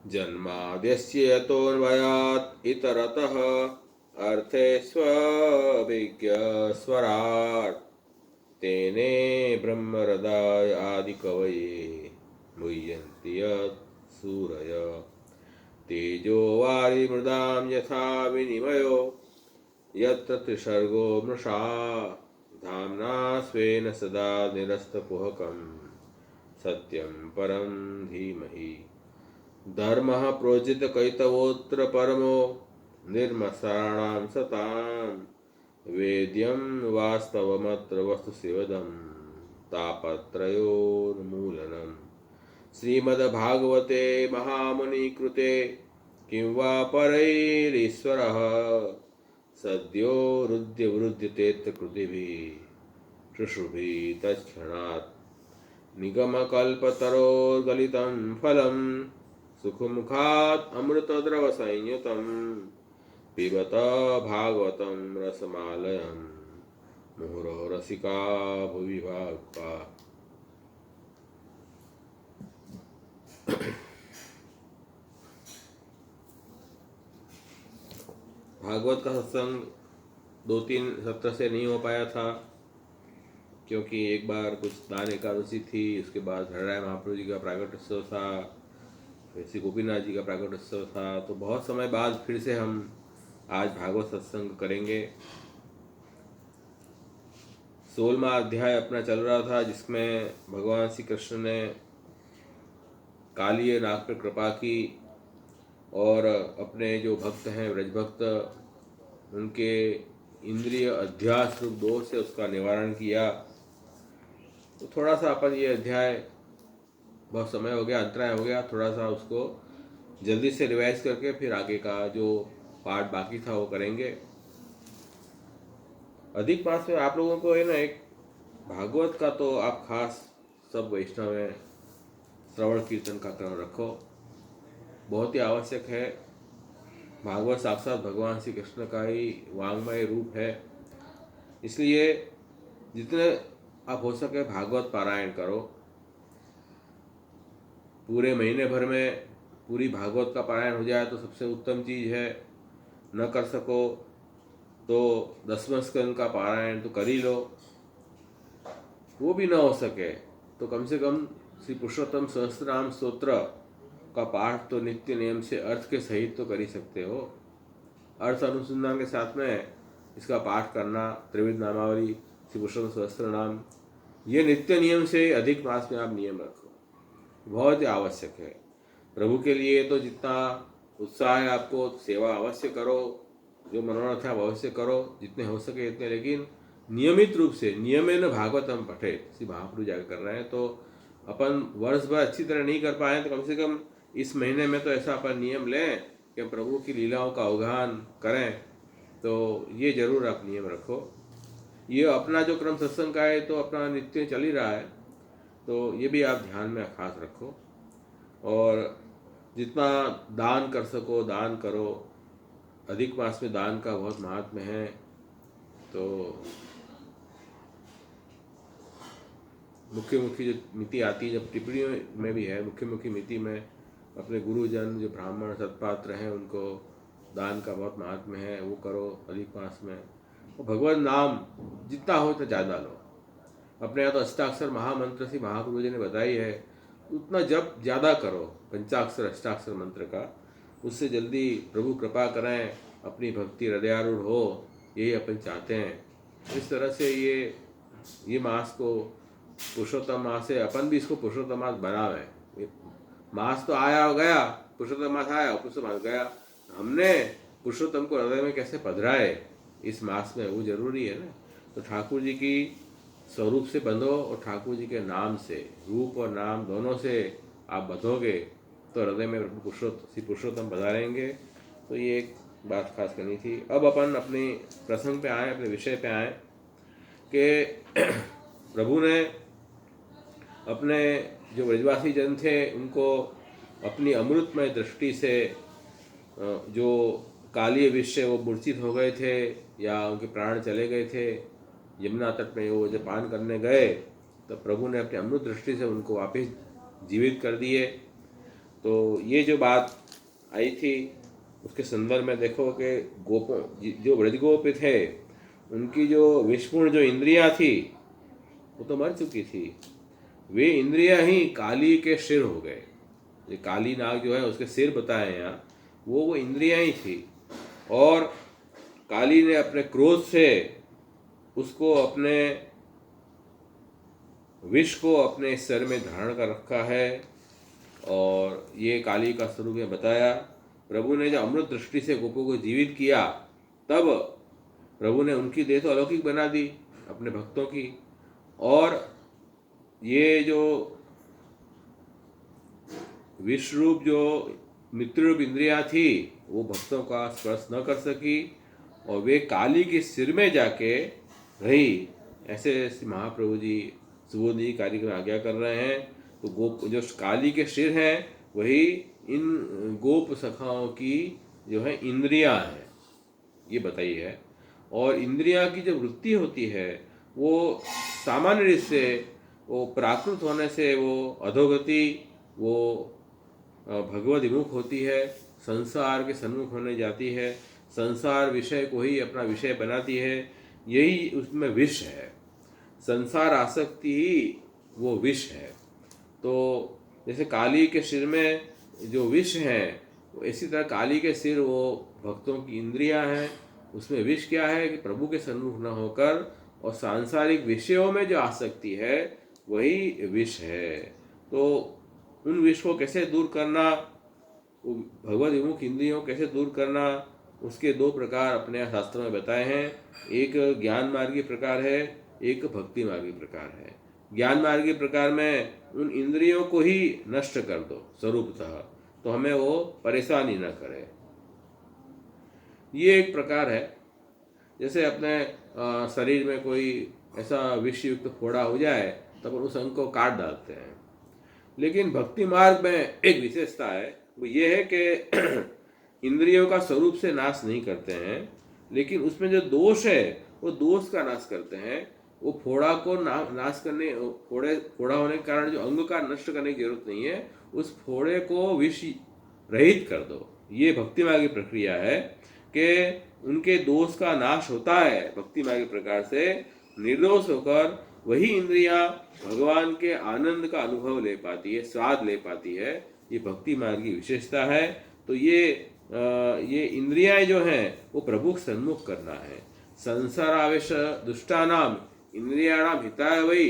जन्माद्यस्य यतोऽन्वयात् इतरतः अर्थेष्वभिज्ञस्वराट् तेने ब्रह्महृदाय आदिकवये मुह्यन्ति यत् सूरय तेजो वारिमृदां यथा विनिमयो यत्र त्रिसर्गो मृषा धाम्ना स्वेन सदा निरस्तकुहकं सत्यं परं धीमहि धर्मः प्रोजितकैतवोऽत्र परमो निर्मत्सराणां सतां वेद्यं वास्तवमत्र वस्तुशिवदं तापत्रयोन्मूलनम् श्रीमद्भागवते महामुनिकृते किं वा परैरीश्वरः सद्यो हृद्यवृद्ध्यतेऽत्र कृतिभिः शुश्रुभिः तत्क्षणात् निगमकल्पतरोर्गलितं फलं सुखमुखात् अमृतद्रवसंयुतं पिबत भागवतं रसमालयं मुहुरो रसिका भुवि भावुका। भागवत का सत्संग 2-3 सत्र से नहीं हो पाया था, क्योंकि एक बार कुछ दान एकादशी थी, उसके बाद हरिराय महाप्रभु जी का प्रागट्योत्सव था, फिर श्री गोपीनाथ जी का प्रागट्योत्सव था, तो बहुत समय बाद फिर से हम आज भागवत सत्संग करेंगे। 16वां अध्याय अपना चल रहा था, जिसमें भगवान श्री कृष्ण ने कालिय नाग पर कृपा की और अपने जो भक्त हैं व्रज भक्त, उनके इंद्रिय अध्यास रूप दोष से उसका निवारण किया। तो थोड़ा सा अपन ये अध्याय, बहुत समय हो गया, अंतराय हो गया, थोड़ा सा उसको जल्दी से रिवाइज करके फिर आगे का जो पार्ट बाकी था वो करेंगे। अधिक मास में आप लोगों को है ना, एक भागवत का तो आप खास सब वैष्णव में श्रवण कीर्तन का क्रम रखो, बहुत ही आवश्यक है। भागवत साक्षात भगवान श्री कृष्ण का ही वांग्मय रूप है, इसलिए जितने आप हो सके भागवत पारायण करो। पूरे महीने भर में पूरी भागवत का पारायण हो जाए तो सबसे उत्तम चीज़ है। न कर सको तो 10वें स्कंद का पारायण तो कर ही लो। वो भी न हो सके तो कम से कम श्री पुरुषोत्तम सहस्त्रनाम स्तोत्र का पाठ तो नित्य नियम से अर्थ के सहित तो कर ही सकते हो। अर्थ अनुसंधान के साथ में इसका पाठ करना, त्रिविध नामावली, श्री पुरुषोत्तम सहस्त्रनाम, ये नित्य नियम से अधिक मास में आप नियम रखो, बहुत ही आवश्यक है। प्रभु के लिए तो जितना उत्साह है आपको, सेवा अवश्य करो, जो मनोरथ है अवश्य करो, जितने हो सके इतने, लेकिन नियमित रूप से नियमेन भागवतम पठे, श्री महाप्रभु जाकर कर रहे हैं। तो अपन वर्ष भर अच्छी तरह नहीं कर पाए तो कम से कम इस महीने में तो ऐसा अपन नियम लें कि प्रभु की लीलाओं का अवगाहन करें। तो ये जरूर आप नियम रखो। ये अपना जो क्रम सत्संग का है तो अपना नित्य चल ही रहा है, तो ये भी आप ध्यान में खास रखो। और जितना दान कर सको दान करो। अधिक मास में दान का बहुत महात्म्य है। तो मुख्य मुख्य जो मिति आती है, जब टिप्पणियों में भी है, मुख्य मुख्य मिति में अपने गुरुजन जो ब्राह्मण सत्पात्र हैं उनको दान का बहुत महात्म्य है, वो करो अधिक मास में। और भगवान नाम जितना हो तो ज़्यादा लो। अपने यहाँ तो अष्टाक्षर महामंत्र से महाप्रभु जी ने बताई है, उतना जब ज़्यादा करो, पंचाक्षर अष्टाक्षर मंत्र का, उससे जल्दी प्रभु कृपा करें, अपनी भक्ति हृदयारूढ़ हो, यही अपन चाहते हैं। इस तरह से ये मास को पुरुषोत्तम मास है, अपन भी इसको पुरुषोत्तम मास बनावे। मास तो आया हो गया, पुरुषोत्तम मास आया, पुरुषोत्तम मास गया, हमने पुरुषोत्तम को हृदय में कैसे पधराए इस मास में, वो जरूरी है ना। तो ठाकुर जी की स्वरूप से बंधो और ठाकुर जी के नाम से, रूप और नाम दोनों से आप बंधोगे तो हृदय में श्री पुरुषोत्तम पधारेंगे। तो ये एक बात खास करनी थी। अब अपन अपने प्रसंग पे आए, अपने विषय पे आए कि प्रभु ने अपने जो ब्रजवासी जन थे उनको अपनी अमृतमय दृष्टि से, जो कालीय विषय वो मूर्छित हो गए थे या उनके प्राण चले गए थे, यमुना तट में वो जब पान करने गए तो प्रभु ने अपनी अमृत दृष्टि से उनको वापस जीवित कर दिए। तो ये जो बात आई थी उसके संदर्भ में देखो कि गोपों जो ब्रजगोप थे उनकी जो विषपूर्ण जो इंद्रियां थी वो तो मर चुकी थी। वे इंद्रियां ही काली के सिर हो गए। ये काली नाग जो है उसके सिर बताए यहाँ, वो इंद्रियां ही थी। और काली ने अपने क्रोध से उसको अपने विष को अपने सिर में धारण कर रखा है। और ये काली का स्वरूप है बताया। प्रभु ने जब अमृत दृष्टि से गोपों को जीवित किया तब प्रभु ने उनकी देह तो अलौकिक बना दी अपने भक्तों की। और ये जो विष रूप जो मित्र रूप इंद्रिया थी वो भक्तों का स्पर्श न कर सकी और वे काली के सिर में जाके रही। ऐसे महाप्रभु जी सुबोध जी कार्य में आज्ञा कर रहे हैं। तो गोप जो काली के सिर हैं वही इन गोप सखाओं की जो है इंद्रियां हैं, ये बताई है। और इंद्रियां की जो वृत्ति होती है वो सामान्य रूप से वो प्राकृत होने से वो अधोगति, वो भगवद विमुख होती है, संसार के सन्मुख होने जाती है, संसार विषय को ही अपना विषय बनाती है। यही उसमें विष है, संसार आसक्ति ही वो विष है। तो जैसे काली के सिर में जो विष है इसी तरह काली के सिर वो भक्तों की इंद्रियां हैं। उसमें विष क्या है कि प्रभु के सन्मुख न होकर और सांसारिक विषयों में जो आसक्ति है वही विष है। तो उन विष को कैसे दूर करना, भगवद विमुख इंद्रियों कैसे दूर करना, उसके दो प्रकार अपने शास्त्रों में बताए हैं। एक ज्ञान मार्गी प्रकार है, एक भक्ति मार्गी प्रकार है। ज्ञान मार्गी प्रकार में उन इंद्रियों को ही नष्ट कर दो स्वरूपतः, तो हमें वो परेशानी न करे। ये एक प्रकार है। जैसे अपने शरीर में कोई ऐसा विष युक्त फोड़ा हो जाए तब उस अंग को काट डालते हैं। लेकिन भक्ति मार्ग में एक विशेषता है, वो ये है कि इंद्रियों का स्वरूप से नाश नहीं करते हैं, लेकिन उसमें जो दोष है वो दोष का नाश करते हैं। वो फोड़ा को नाश करने, फोड़ा होने के कारण जो अंग का नष्ट करने की जरूरत नहीं है, उस फोड़े को विष रहित कर दो। ये भक्ति मार्ग की प्रक्रिया है कि उनके दोष का नाश होता है भक्ति मार्ग प्रकार से। निर्दोष होकर वही इंद्रियां भगवान के आनंद का अनुभव ले पाती है, स्वाद ले पाती है। ये भक्ति मार्ग की विशेषता है। तो ये इंद्रियां जो हैं वो प्रभु सन्मुख करना है। संसारावेश दुष्टानाम इंद्रियाणाम हिताय वै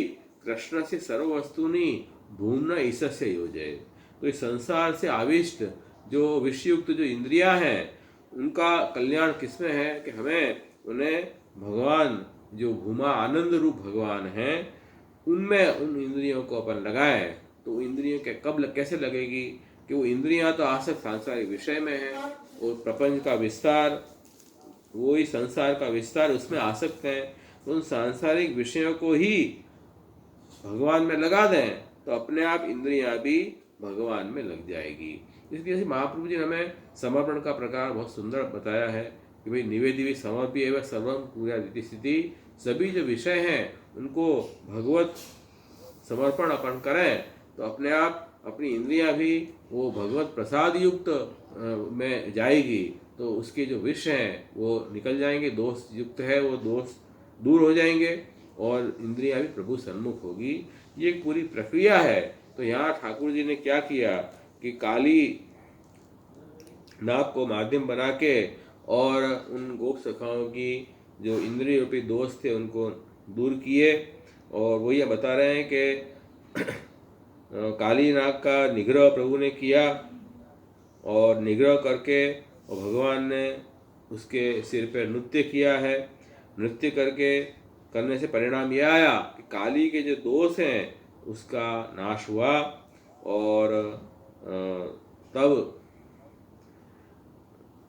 कृष्ण से सर्ववस्तुनि भूम्न ईशस्य योजय। तो इस संसार से आविष्ट जो विषयुक्त जो इंद्रियां हैं उनका कल्याण किसमें है कि हमें उन्हें भगवान जो भूमा आनंद रूप भगवान हैं उनमें उन इंद्रियों को अपन लगाएं। तो इंद्रियों के कब कैसे लगेगी कि वो इंद्रियां तो आसक्त सांसारिक विषय में है और प्रपंच का विस्तार, वो ही संसार का विस्तार उसमें आसक्त है। तो उन सांसारिक विषयों को ही भगवान में लगा दें तो अपने आप इंद्रियां भी भगवान में लग जाएगी। इसलिए महाप्रभु जी ने हमें समर्पण का प्रकार बहुत सुंदर बताया है कि भाई निवेदिवी समर्पी एवं सर्वम पूरा स्थिति, सभी जो विषय हैं उनको भगवत समर्पण अपन करें तो अपने आप अपनी इंद्रियां भी वो भगवत प्रसाद युक्त में जाएगी। तो उसके जो विष हैं वो निकल जाएंगे, दोष युक्त है वो दोष दूर हो जाएंगे और इंद्रियां भी प्रभु सन्मुख होगी। ये एक पूरी प्रक्रिया है। तो यहाँ ठाकुर जी ने क्या किया कि काली नाग को माध्यम बना के और उन गोप सखाओं की जो इंद्रिय रूपी दोष थे उनको दूर किए। और वो ये बता रहे हैं कि काली नाग का निग्रह प्रभु ने किया और निग्रह करके और भगवान ने उसके सिर पर नृत्य किया है। नृत्य करने से परिणाम यह आया कि काली के जो दोष हैं उसका नाश हुआ और तब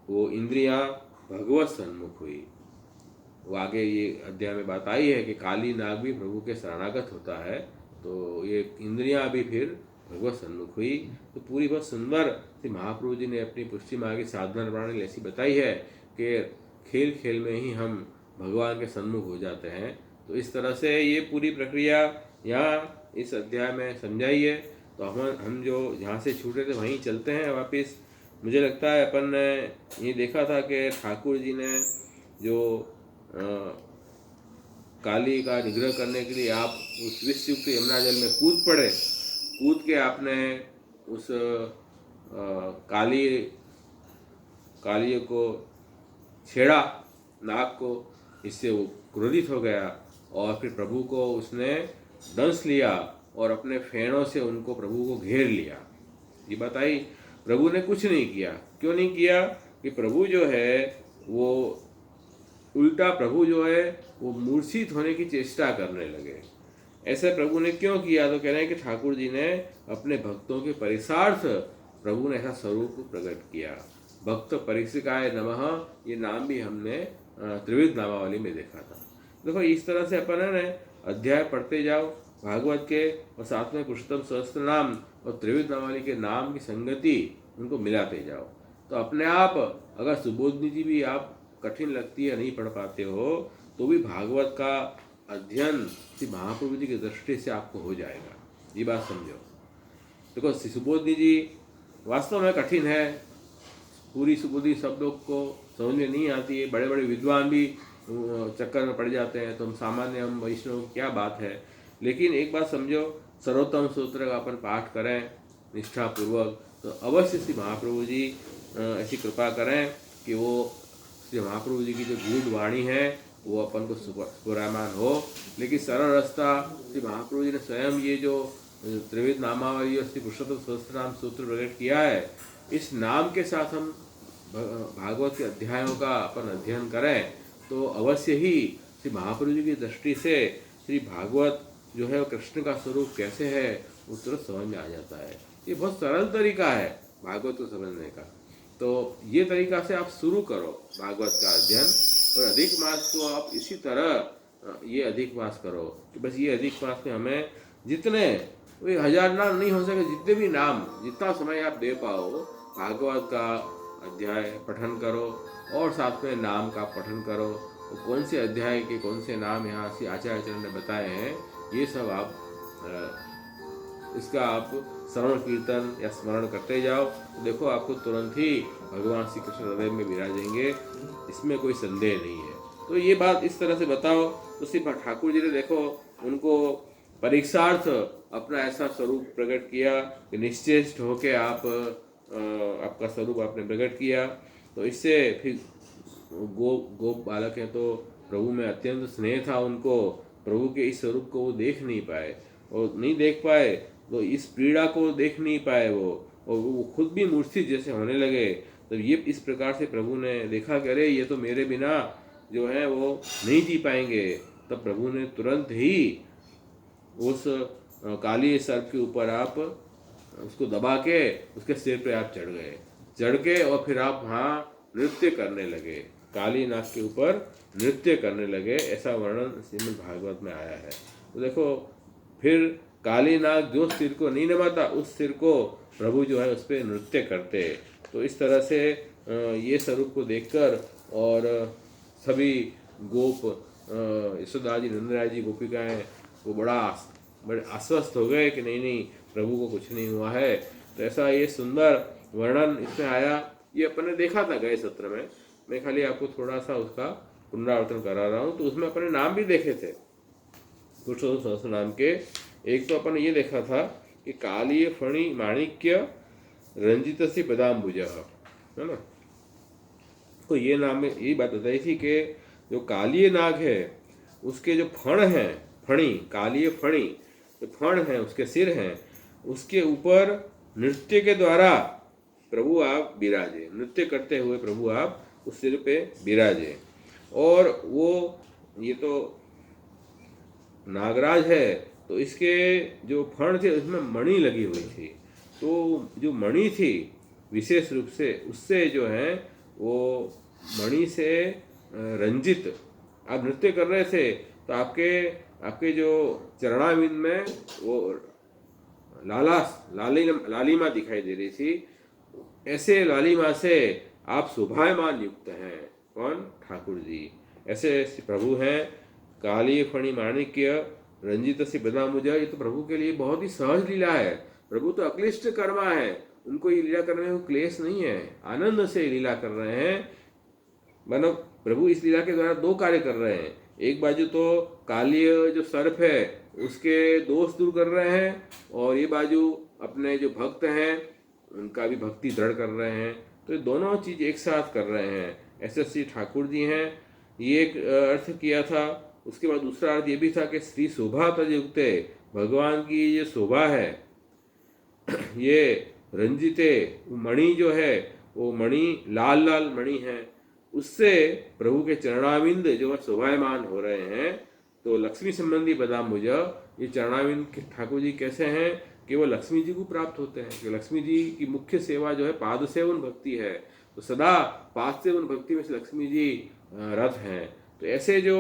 वो इंद्रियां भगवत सन्मुख हुई। वो आगे ये अध्याय में बात आई है कि काली नाग भी प्रभु के शरणागत होता है, तो ये इंद्रियां भी फिर भगवत सन्मुख हुई। तो पूरी बहुत सुंदर सी महाप्रभु जी ने अपनी पुष्टि मार्ग की साधना प्रणाली ऐसी बताई है कि खेल खेल में ही हम भगवान के सन्मुख हो जाते हैं। तो इस तरह से ये पूरी प्रक्रिया यहाँ इस अध्याय में समझाई है। तो तो हम जो जहाँ से छूटे थे वहीं चलते हैं वापस। मुझे लगता है अपन ने ये देखा था कि ठाकुर जी ने जो काली का निग्रह करने के लिए आप उस विषयुक्त यमुना जल में कूद पड़े, कूद के आपने उस काली को छेड़ा, नाग को, इससे वो क्रोधित हो गया और फिर प्रभु को उसने दंश लिया और अपने फेनों से उनको प्रभु को घेर लिया। ये बताई प्रभु ने कुछ नहीं किया। क्यों नहीं किया? कि प्रभु जो है वो उल्टा, प्रभु जो है वो मूर्छित होने की चेष्टा करने लगे। ऐसे प्रभु ने क्यों किया? तो कह रहे हैं कि ठाकुर जी ने अपने भक्तों के परिसार्थ प्रभु ने ऐसा स्वरूप प्रकट किया। भक्त परीक्षिकाय नमः, ये नाम भी हमने त्रिविध नामावली में देखा था। देखो इस तरह से अपन है ना अध्याय पढ़ते जाओ भागवत के, और साथ में पुरुषोत्तम सहस्त्र नाम और त्रिविध नामावली के नाम की संगति उनको मिलाते जाओ, तो अपने आप, अगर सुबोधनी जी भी आप कठिन लगती है, नहीं पढ़ पाते हो, तो भी भागवत का अध्ययन श्री महाप्रभु जी की दृष्टि से आपको हो जाएगा। ये बात समझो। देखो सुबोधनी जी वास्तव में कठिन है, पूरी सुबोधनी शब्दों को समझ में नहीं आती है, बड़े बड़े विद्वान भी चक्कर में पड़ जाते हैं, तो हम सामान्य, हम वैष्णव क्या बात है। लेकिन एक बात समझो, सर्वोत्तम सूत्र का अपन पाठ करें निष्ठापूर्वक, तो अवश्य श्री महाप्रभु जी ऐसी कृपा करें कि वो श्री महाप्रभु जी की जो गूढ़ वाणी है वो अपन को स्फुरायमान हो। लेकिन सरल रास्ता श्री महाप्रभु जी ने स्वयं ये जो त्रिविध नामावली और श्री पुरुषोत्तम सहस्त्रनाम सूत्र प्रकट किया है, इस नाम के साथ हम भागवत के अध्यायों का अपन अध्ययन करें तो अवश्य ही श्री महाप्रभु जी की दृष्टि से श्री भागवत जो है कृष्ण का स्वरूप कैसे है उस तरह समझ में आ जाता है। ये बहुत सरल तरीका है भागवत को समझने का। तो ये तरीका से आप शुरू करो भागवत का अध्ययन, और अधिक मास को आप इसी तरह ये अधिक मास करो कि बस ये अधिक मास में हमें जितने, वही 1000 नाम नहीं हो सके, जितने भी नाम, जितना समय आप दे पाओ भागवत का अध्याय पठन करो और साथ में नाम का पठन करो। तो कौन से अध्याय के कौन से नाम यहाँ से आचार्य चरण ने बताए हैं, ये सब आप इसका आप श्रवण कीर्तन या स्मरण करते जाओ, तो देखो आपको तुरंत ही भगवान श्री कृष्ण हृदय में विराजेंगे, इसमें कोई संदेह नहीं है। तो ये बात इस तरह से बताओ, तो सिर्फ ठाकुर जी ने देखो उनको परीक्षार्थ अपना ऐसा स्वरूप प्रकट किया कि निश्चेष्ट होके आपका स्वरूप आपने प्रकट किया। तो इससे फिर गोप बालक हैं तो प्रभु में अत्यंत स्नेह था उनको, प्रभु के इस स्वरूप को वो देख नहीं पाए, और नहीं देख पाए तो इस पीड़ा को देख नहीं पाए वो, और वो खुद भी मूर्छित जैसे होने लगे। तो ये इस प्रकार से प्रभु ने देखा कि अरे ये तो मेरे बिना जो है वो नहीं जी पाएंगे। तब प्रभु ने तुरंत ही उस काली सर्प के ऊपर आप उसको दबा के उसके सिर पे आप चढ़ के और फिर आप वहाँ नृत्य करने लगे, काली नाग के ऊपर नृत्य करने लगे, ऐसा वर्णन श्रीमद् भागवत में आया है। तो देखो फिर काली नाग जो सिर को नहीं नमाता उस सिर को प्रभु जो है उस पर नृत्य करते। तो इस तरह से ये स्वरूप को देखकर और सभी गोप यशोदा जी, नंदराय जी, गोपिकाएं वो बड़े आश्वस्त हो गए कि नहीं प्रभु को कुछ नहीं हुआ है। तो ऐसा ये सुंदर वर्णन इसमें आया, ये अपन ने देखा था गए सत्र में, मैं खाली आपको थोड़ा सा उसका पुनरावर्तन करा रहा हूँ। तो उसमें अपने नाम भी देखे थे पुरुषोत्तम सहस्त्र नाम के। एक तो अपन ये देखा था कि कालीय फणी माणिक्य रंजित सी पदाम्बुज है ना, तो ये नाम में यही बात बताई थी कि जो कालीय नाग है उसके जो फण हैं, फणी, कालीय फणी जो फण हैं उसके सिर हैं, उसके ऊपर नृत्य के द्वारा प्रभु आप विराजे, नृत्य करते हुए प्रभु आप उस सिर पे विराजे। और वो ये तो नागराज है, तो इसके जो फण थे उसमें मणि लगी हुई थी, तो जो मणि थी विशेष रूप से उससे जो है वो मणि से रंजित आप नृत्य कर रहे थे, तो आपके जो चरणाविंद में वो लालिमा दिखाई दे रही थी। ऐसे लालिमा से आप शोभायमान युक्त हैं। कौन? ठाकुर जी। ऐसे प्रभु हैं, काली फणी माणिक्य रंजित से बदामुज, ये तो प्रभु के लिए बहुत ही सहज लीला है। प्रभु तो अक्लिष्ट कर्मा है, उनको ये लीला करने में क्लेश नहीं है, आनंद से लीला कर रहे हैं। मानो प्रभु इस लीला के द्वारा दो कार्य कर रहे हैं। एक बाजू तो कालीय जो सर्प है उसके दोष दूर कर रहे हैं, और ये बाजू अपने जो भक्त हैं उनका भी भक्ति दृढ़ कर रहे हैं। तो ये दोनों चीज एक साथ कर रहे हैं। ऐसे श्री ठाकुर जी हैं, ये एक अर्थ किया था। उसके बाद दूसरा अर्थ ये भी था कि श्री शोभा तजुक्ते, भगवान की ये शोभा है, ये रंजिते मणि जो है वो मणि लाल लाल मणि है, उससे प्रभु के चरणाविंद जो शोभायमान हो रहे हैं। तो लक्ष्मी संबंधी बदाम मुझे ये चरणाविंद के ठाकुर जी कैसे हैं कि वो लक्ष्मी जी को प्राप्त होते हैं। कि लक्ष्मी जी की मुख्य सेवा जो है पाद सेवन भक्ति है, तो सदा पाद सेवन भक्ति में से लक्ष्मी जी रथ हैं। तो ऐसे जो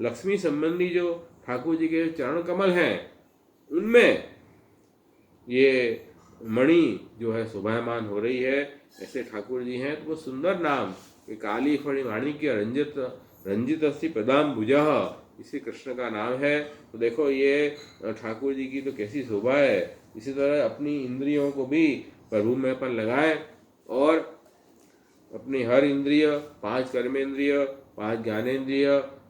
लक्ष्मी संबंधी जो ठाकुर जी के चरण कमल हैं उनमें ये मणि जो है शोभायमान हो रही है। ऐसे ठाकुर जी हैं। तो वो सुंदर नाम काली फणी माणिक्य रंजित रंजित अस्सी प्रदाम भुजः, इसी कृष्ण का नाम है। तो देखो ये ठाकुर जी की तो कैसी शोभा है। इसी तरह अपनी इंद्रियों को भी प्रभु में अपन लगाएं, और अपनी हर इंद्रिय, 5 कर्मेंद्रिय, 5 ज्ञानेंद्रिय,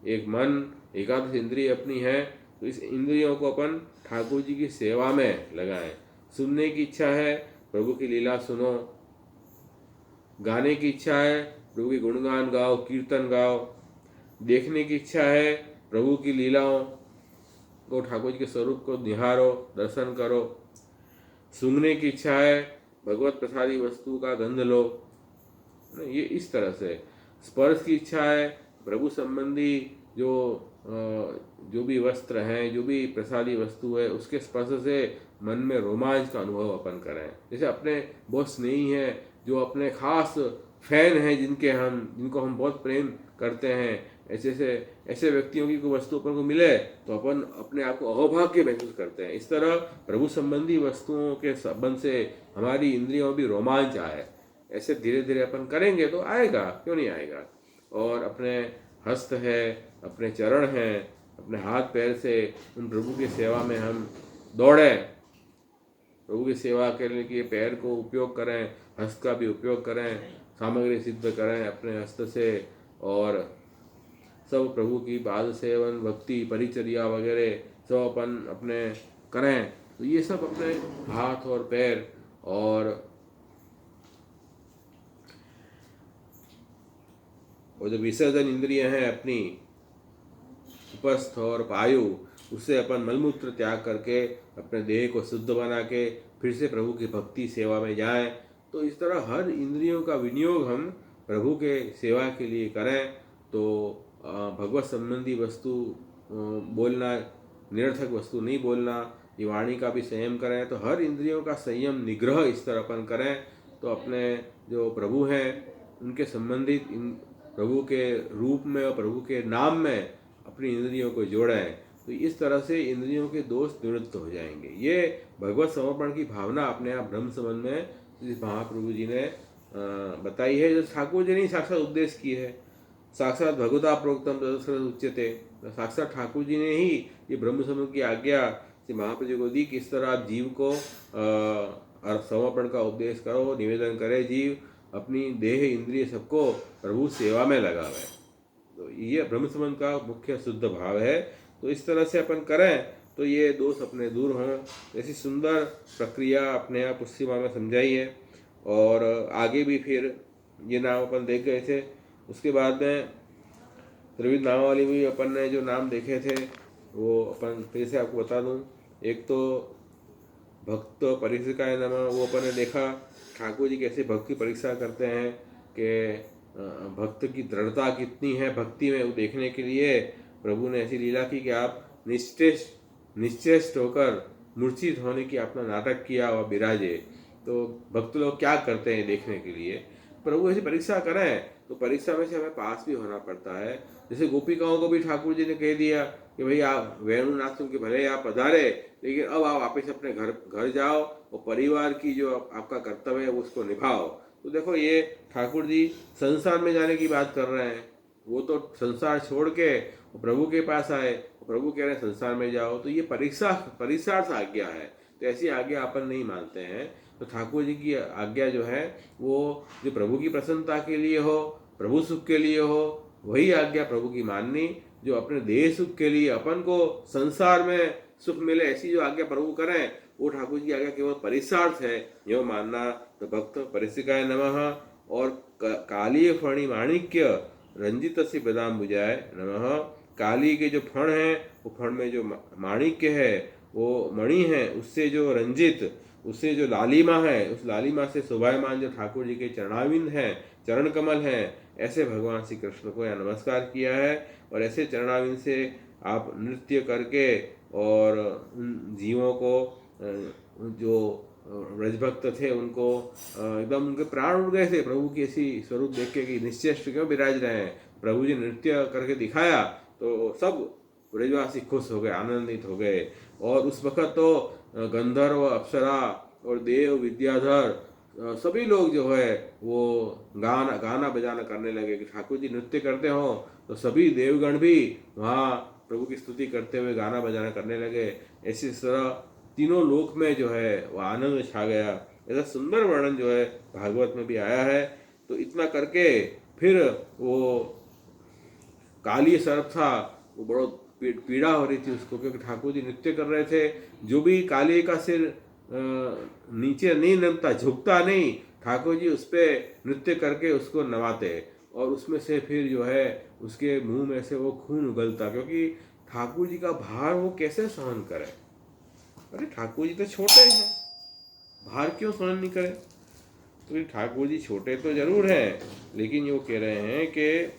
एक मन, एकादश इंद्रिय अपनी है, तो इस इंद्रियों को अपन ठाकुर जी की सेवा में लगाएं। सुनने की इच्छा है प्रभु की लीला सुनो, गाने की इच्छा है प्रभु की गुणगान गाओ, कीर्तन गाओ, देखने की इच्छा है प्रभु की लीलाओं को, ठाकुर जी के स्वरूप को निहारो, दर्शन करो। सूंघने की इच्छा है भगवत प्रसादी वस्तु का गंध लो, ये इस तरह से। स्पर्श की इच्छा है प्रभु संबंधी जो भी वस्त्र हैं, जो भी प्रसादी वस्तु है, उसके स्पर्श से मन में रोमांच का अनुभव अपन करें। जैसे अपने बहुत स्नेही हैं, जो अपने खास फैन हैं, जिनको हम बहुत प्रेम करते हैं, ऐसे व्यक्तियों की कोई वस्तु अपन को मिले तो अपन अपने आप को अहोभाग्य महसूस करते हैं। इस तरह प्रभु संबंधी वस्तुओं के संबंध से हमारी इंद्रियों भी रोमांच आए। ऐसे धीरे धीरे अपन करेंगे तो आएगा, क्यों नहीं आएगा। और अपने हस्त है, अपने चरण हैं, अपने हाथ पैर से उन प्रभु की सेवा में हम दौड़ें। प्रभु की सेवा करने के लिए पैर को उपयोग करें, हस्त का भी उपयोग करें, सामग्री सिद्ध करें अपने हस्त से, और सब प्रभु की पाद सेवन भक्ति परिचर्या वगैरह सब अपन अपने करें। तो ये सब अपने हाथ और पैर और जो विसर्जन इंद्रिय हैं अपनी उपस्थ और पायु, उससे अपन मलमूत्र त्याग करके अपने देह को शुद्ध बना के फिर से प्रभु की भक्ति सेवा में जाएं। तो इस तरह हर इंद्रियों का विनियोग हम प्रभु के सेवा के लिए करें। तो भगवत संबंधी वस्तु बोलना, निरर्थक वस्तु नहीं बोलना, ये वाणी का भी संयम करें। तो हर इंद्रियों का संयम निग्रह इस तरह अपन करें तो अपने जो प्रभु हैं उनके संबंधित प्रभु के रूप में और प्रभु के नाम में अपनी इंद्रियों को जोड़ें। तो इस तरह से इंद्रियों के दोष निवृत्त हो जाएंगे। ये भगवत समर्पण की भावना अपने आप ब्रह्म संबंध में महाप्रभु जी ने बताई है, जो ठाकुर जी ने साक्षात उपदेश की है। साक्षात भगवता प्रोक्तम तदसरस उच्यते, साक्षात ठाकुर जी ने ही ये ब्रह्म संबंध की आज्ञा श्री महाप्रभु जी को दी। किस तरह आप जीव को समर्पण का उपदेश करो, निवेदन करे, जीव अपनी देह इंद्रिय सबको प्रभु सेवा में लगावे। तो ये ब्रह्म संबंध का मुख्य शुद्ध भाव है। तो इस तरह से अपन करें तो ये दोष अपने दूर हों। ऐसी सुंदर प्रक्रिया अपने आप उसी में समझाई है। और आगे भी फिर ये नाम अपन देख गए थे। उसके बाद में त्रिविध नामावली में अपन ने जो नाम देखे थे वो अपन फिर से आपको बता दूं। एक तो भक्त परीक्षिकाय नमः, वो अपन ने देखा ठाकुर जी कैसे भक्त की परीक्षा करते हैं कि भक्त की दृढ़ता कितनी है भक्ति में, वो देखने के लिए प्रभु ने ऐसी लीला की कि आप निश्चेष्ट होकर मूर्छित होने की अपना नाटक किया और विराजे। तो भक्त लोग क्या करते हैं देखने के लिए, प्रभु ऐसी परीक्षा करें तो परीक्षा में से हमें पास भी होना पड़ता है। जैसे गोपिकाओं को भी ठाकुर जी ने कह दिया कि भाई आप वेणुनाथ के भले आप पधारे, लेकिन अब आप वापस अपने घर जाओ और परिवार की जो आपका कर्तव्य है उसको निभाओ। तो देखो ये ठाकुर जी संसार में जाने की बात कर रहे हैं। वो तो संसार छोड़ के प्रभु के पास आए, प्रभु कह रहे हैं संसार में जाओ। तो ये परीक्षार्थ आज्ञा है। तो ऐसी आज्ञा अपन नहीं मानते हैं। तो ठाकुर जी की आज्ञा जो है वो जो प्रभु की प्रसन्नता के लिए हो, प्रभु सुख के लिए हो, वही आज्ञा प्रभु की माननी। जो अपने देह सुख के लिए, अपन को संसार में सुख मिले, ऐसी जो आज्ञा प्रभु करें, वो ठाकुर जी की आज्ञा केवल परिसार्थ है, यो मानना। तो भक्त परिसिकाय नमः और कालीय फणी माणिक्य रंजित से बदाम बुझाए नमः। काली के जो फण है, वो फण में जो माणिक्य है, वो मणि है, उससे जो रंजित, उससे जो लालिमा है, उस लालिमा से शोभायमान जो ठाकुर जी के चरणाविंद हैं, चरण कमल हैं, ऐसे भगवान श्री कृष्ण को यहाँ नमस्कार किया है। और ऐसे चरणाविंद से आप नृत्य करके और उन जीवों को जो ब्रजभक्त थे उनको एकदम उनके प्राण उड़ गए थे प्रभु की ऐसी स्वरूप देख के कि निश्चय क्यों विराज रहे हैं। प्रभु जी नृत्य करके दिखाया तो सब ब्रजवासी खुश हो गए, आनंदित हो गए। और उस वक्त तो गंधर्व, अप्सरा और देव, विद्याधर सभी लोग जो है वो गाना बजाना करने लगे कि ठाकुर जी नृत्य करते हो। तो सभी देवगण भी वहाँ प्रभु की स्तुति करते हुए गाना बजाना करने लगे। ऐसी तरह तीनों लोक में जो है वो आनंद छा गया। ऐसा सुंदर वर्णन जो है भागवत में भी आया है। तो इतना करके फिर वो काली सर्प था, वो बड़ो पीड़ा हो रही थी उसको, क्योंकि ठाकुर जी नृत्य कर रहे थे। जो भी काली का सिर नीचे नहीं नमता, झुकता नहीं, ठाकुर जी उस पर नृत्य करके उसको नवाते और उसमें से फिर जो है उसके मुंह में से वो खून उगलता, क्योंकि ठाकुर जी का भार वो कैसे सहन करे। अरे ठाकुर जी तो छोटे हैं, भार क्यों सहन नहीं करे। तो ठाकुर जी छोटे तो जरूर हैं, लेकिन वो कह रहे हैं कि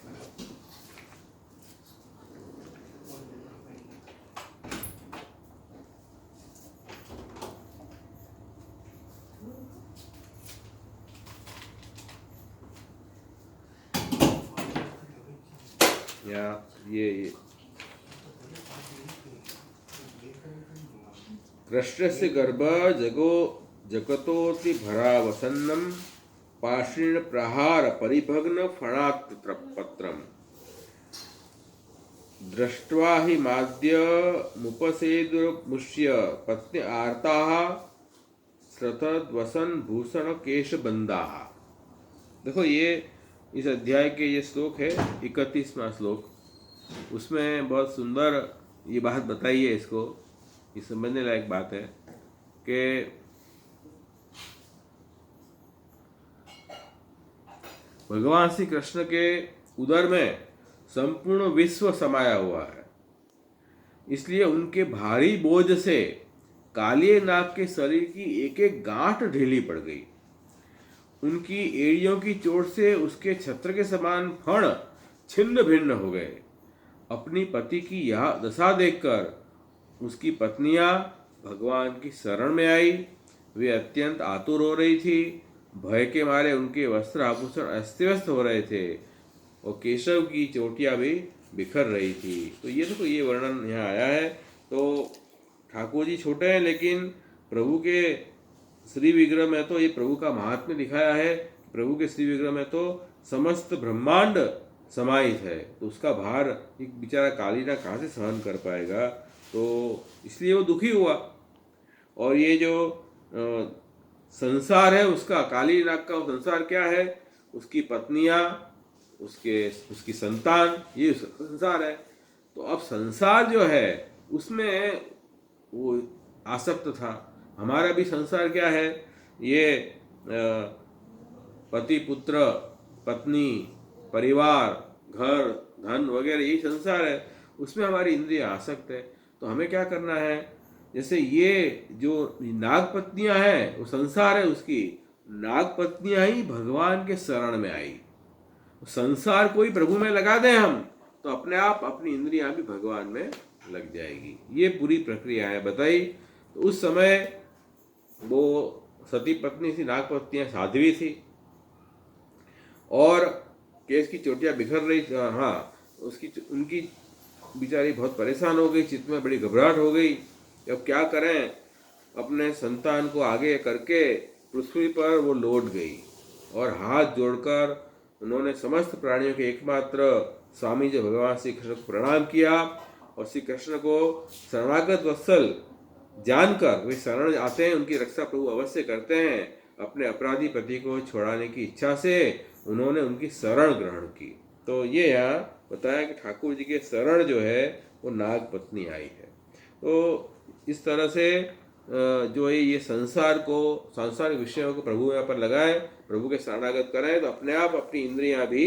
या ये कृष्णस्य गर्भ जगतोति भरा वसन्नम पाषाण प्रहार परिभग्न फणात् पत्रम दृष्ट्वा हि माद्य मुपसेदुर्मुष्य पत्नी आर्ताः श्रतद्वसन भूषण केश बंदाः। देखो ये इस अध्याय के ये श्लोक है 31वां श्लोक। उसमें बहुत सुंदर ये बात बताई है, इसको ये समझने लायक बात है कि भगवान श्री कृष्ण के उदर में संपूर्ण विश्व समाया हुआ है। इसलिए उनके भारी बोझ से कालिये नाग के शरीर की एक एक गांठ ढीली पड़ गई। उनकी एड़ियों की चोट से उसके छत्र के समान फण छिन्न भिन्न हो गए। अपनी पति की यह दशा देखकर उसकी पत्नियां भगवान की शरण में आई। वे अत्यंत आतुर हो रही थी। भय के मारे उनके वस्त्र आभूषण अस्त व्यस्त हो रहे थे और केशव की चोटियां भी बिखर रही थी। तो ये देखो ये वर्णन यहाँ आया है। तो ठाकुर जी छोटे हैं, लेकिन प्रभु के श्री विग्रह में तो ये प्रभु का महात्म्य दिखाया है। प्रभु के श्री विग्रह में तो समस्त ब्रह्मांड समाहित है, तो उसका भार एक बेचारा कालीना कहाँ से सहन कर पाएगा। तो इसलिए वो दुखी हुआ। और ये जो संसार है उसका, काली नाग का संसार क्या है, उसकी पत्नियां, उसकी संतान, ये संसार है। तो अब संसार जो है उसमें वो आसक्त था। हमारा भी संसार क्या है, ये पति पुत्र पत्नी परिवार घर धन वगैरह यही संसार है, उसमें हमारी इंद्रियां आसक्त है। तो हमें क्या करना है, जैसे ये जो नाग पत्नियां हैं वो संसार है, उसकी नाग पत्नियां ही भगवान के शरण में आई। संसार कोई प्रभु में लगा दें हम, तो अपने आप अपनी इंद्रियां भी भगवान में लग जाएगी। ये पूरी प्रक्रिया है बताई। तो उस समय वो सती पत्नी थी, नाग पत्नियां साध्वी थी और केस की चोटियां बिखर रही। हाँ, उनकी बेचारी बहुत परेशान हो गई, चित्त में बड़ी घबराहट हो गई। अब क्या करें, अपने संतान को आगे करके पृथ्वी पर वो लौट गई और हाथ जोड़कर उन्होंने समस्त प्राणियों के एकमात्र स्वामी जो भगवान श्री कृष्ण को प्रणाम किया और श्री कृष्ण को शरणागत वत्सल जानकर वे शरण आते हैं, उनकी रक्षा प्रभु अवश्य करते हैं। अपने अपराधी पति को छुड़ाने की इच्छा से उन्होंने उनकी शरण ग्रहण की। तो ये यहाँ बताया कि ठाकुर जी के शरण जो है वो नाग पत्नी आई है। तो इस तरह से जो है ये सांसारिक विषयों को प्रभु यहाँ पर लगाए, प्रभु के शरणागत करें तो अपने आप अपनी इंद्रियां भी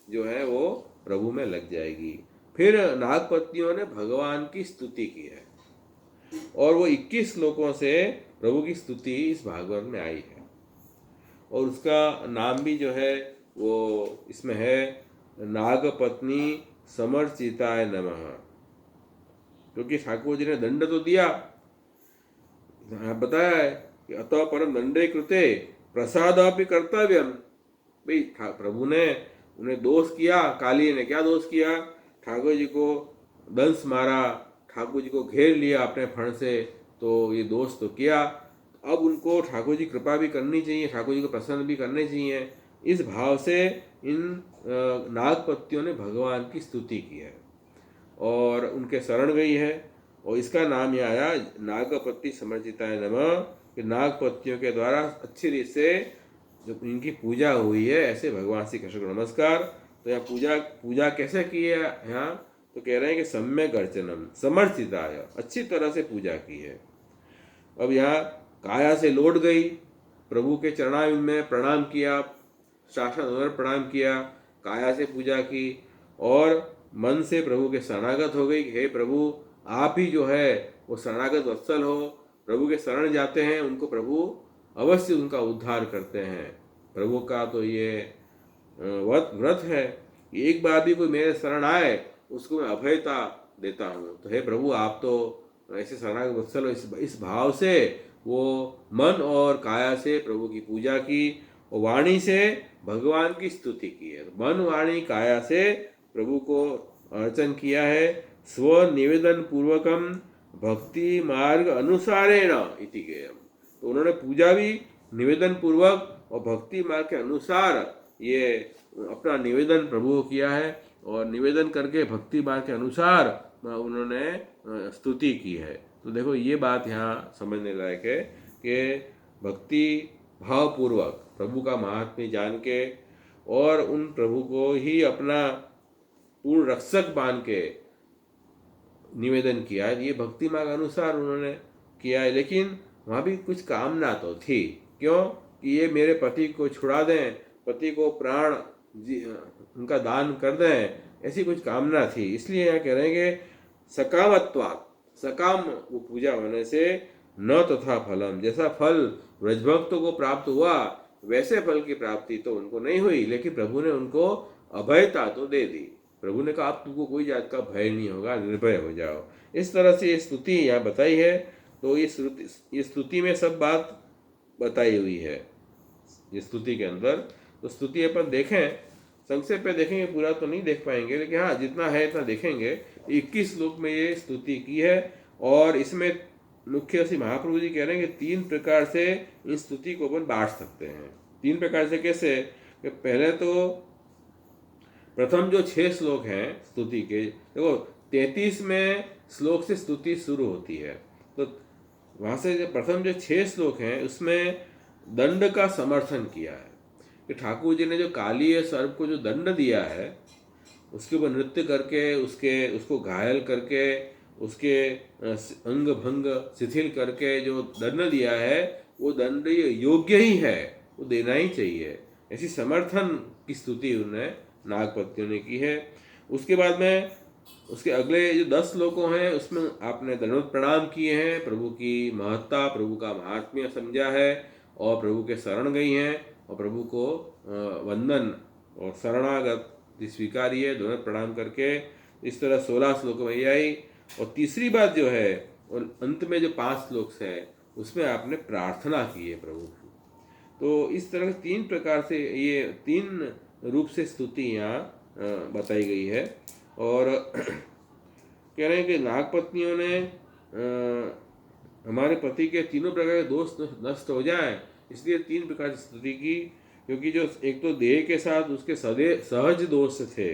जो है वो प्रभु में लग जाएगी। फिर नागपत्नियों ने भगवान की स्तुति की है और वो 21 श्लोकों से प्रभु की स्तुति इस भागवत में आई है और उसका नाम भी जो है वो इसमें है, नागपत्नी समर्चिताय नमः। क्योंकि ठाकुर जी ने दंड तो दिया, बताया है कि अतः परम दंडे कृते प्रसादापि कर्तव्यम। भाई प्रभु ने उन्हें दोष किया, काली ने क्या दोष किया, ठाकुर जी को दंश मारा, ठाकुर जी को घेर लिया अपने फण से, तो ये दोष तो किया। अब उनको ठाकुर जी कृपा भी करनी चाहिए, ठाकुर जी को प्रसन्न भी करने चाहिए। इस भाव से इन नागपत्तियों ने भगवान की स्तुति की है और उनके शरण गई है और इसका नाम यह आया नागपत्ति समर्चिताय नमः, कि नागपत्तियों के द्वारा अच्छी रीत से जो इनकी पूजा हुई है, ऐसे भगवान श्री कृष्ण को नमस्कार। तो यहाँ पूजा कैसे की है, यहाँ तो कह रहे हैं कि सम्यक अर्चनम समर्चिताय, अच्छी तरह से पूजा की है। अब यहाँ काया से लौट गई, प्रभु के चरणारविंद में प्रणाम किया, शासन प्रणाम किया, काया से पूजा की और मन से प्रभु के शरणागत हो गई। हे प्रभु, आप ही जो है वो शरणागत वत्सल हो, प्रभु के शरण जाते हैं उनको प्रभु अवश्य उनका उद्धार करते हैं। प्रभु का तो ये व्रत है कि एक बार भी कोई मेरे शरण आए उसको मैं अभयता देता हूँ। तो हे प्रभु, आप तो ऐसे शरणागत वत्सल हो। इस भाव से वो मन और काया से प्रभु की पूजा की और वाणी से भगवान की स्तुति की है। मन वाणी काया से प्रभु को अर्चन किया है। स्व निवेदन पूर्वकम भक्ति मार्ग अनुसारेण इति गेयम। तो उन्होंने पूजा भी निवेदन पूर्वक और भक्ति मार्ग के अनुसार ये अपना निवेदन प्रभु को किया है और निवेदन करके भक्ति मार्ग के अनुसार उन्होंने स्तुति की है। तो देखो ये बात यहाँ समझने लायक है कि भक्ति भावपूर्वक प्रभु का महात्म्य जान के और उन प्रभु को ही अपना पूर्ण रक्षक मान के निवेदन किया है, ये भक्ति मार्ग अनुसार उन्होंने किया है। लेकिन वहाँ भी कुछ कामना तो थी, क्यों कि ये मेरे पति को छुड़ा दें, पति को प्राण उनका दान कर दें, ऐसी कुछ कामना थी। इसलिए यहाँ कह रहे हैं कि सकामत्वात्, सकाम वो पूजा होने से न तथा फलम, जैसा फल व्रजभक्तों को प्राप्त हुआ वैसे फल की प्राप्ति तो उनको नहीं हुई, लेकिन प्रभु ने उनको अभयता तो दे दी। प्रभु ने कहा आप तुमको कोई जात का भय नहीं होगा, निर्भय हो जाओ। इस तरह से ये स्तुति यहाँ बताई है। तो ये स्तुति में सब बात बताई हुई है ये स्तुति के अंदर। तो स्तुति अपन देखें, संक्षेप में देखेंगे, पूरा तो नहीं देख पाएंगे, लेकिन हाँ जितना है इतना देखेंगे। 21 श्लोक में ये स्तुति की है और इसमें मुख्य श्री महाप्रभु जी कह रहे हैं कि 3 प्रकार से इस स्तुति को अपन बांट सकते हैं। 3 प्रकार से कैसे, कि पहले तो प्रथम जो 6 श्लोक हैं स्तुति के, देखो 33वें श्लोक से स्तुति शुरू होती है। तो वहाँ से जो प्रथम जो 6 श्लोक हैं उसमें दंड का समर्थन किया है कि ठाकुर जी ने जो कालीय सर्प को जो दंड दिया है, उसके ऊपर नृत्य करके उसको घायल करके उसके अंग भंग शिथिल करके जो दंड दिया है, वो दंड योग्य ही है, वो देना ही चाहिए। ऐसी समर्थन की स्तुति उन्हें नागपत्तियों ने की है। उसके बाद में उसके अगले जो 10 श्लोकों हैं उसमें आपने दंडवत प्रणाम किए हैं, प्रभु की महत्ता, प्रभु का महात्म्य समझा है और प्रभु के शरण गई हैं और प्रभु को वंदन और शरणागत स्वीकारी है, दोनों प्रणाम करके। इस तरह 16 श्लोकों में आई। और तीसरी बात जो है, और अंत में जो 5 श्लोक है उसमें आपने प्रार्थना की है प्रभु की। तो इस तरह 3 प्रकार से ये 3 रूप से स्तुति यहाँ बताई गई है। और कह रहे हैं कि नागपत्नियों ने हमारे पति के तीनों प्रकार के दोष नष्ट हो जाए, इसलिए 3 प्रकार की स्तुति की। क्योंकि जो एक तो देह के साथ उसके सहज दोष थे,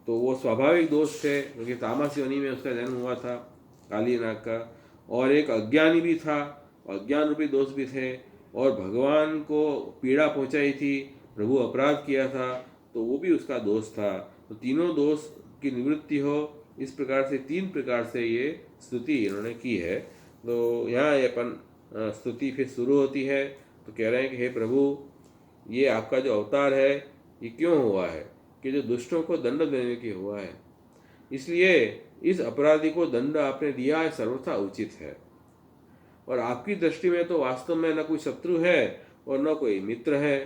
तो वो स्वाभाविक दोष थे, क्योंकि तामस योनि में उसका जन्म हुआ था काली नाग का। और एक अज्ञानी भी था, अज्ञान रूपी दोष भी थे, और भगवान को पीड़ा पहुंचाई थी, प्रभु अपराध किया था, तो वो भी उसका दोष था। तो तीनों दोष की निवृत्ति हो, इस प्रकार से 3 प्रकार से ये स्तुति इन्होंने की है। तो यहाँ ये अपन स्तुति फिर शुरू होती है। तो कह रहे हैं कि हे प्रभु, ये आपका जो अवतार है ये क्यों हुआ है कि जो दुष्टों को दंड देने के हुआ है, इसलिए इस अपराधी को दंड आपने दिया है, सर्वथा उचित है। और आपकी दृष्टि में तो वास्तव में न कोई शत्रु है और न कोई मित्र है,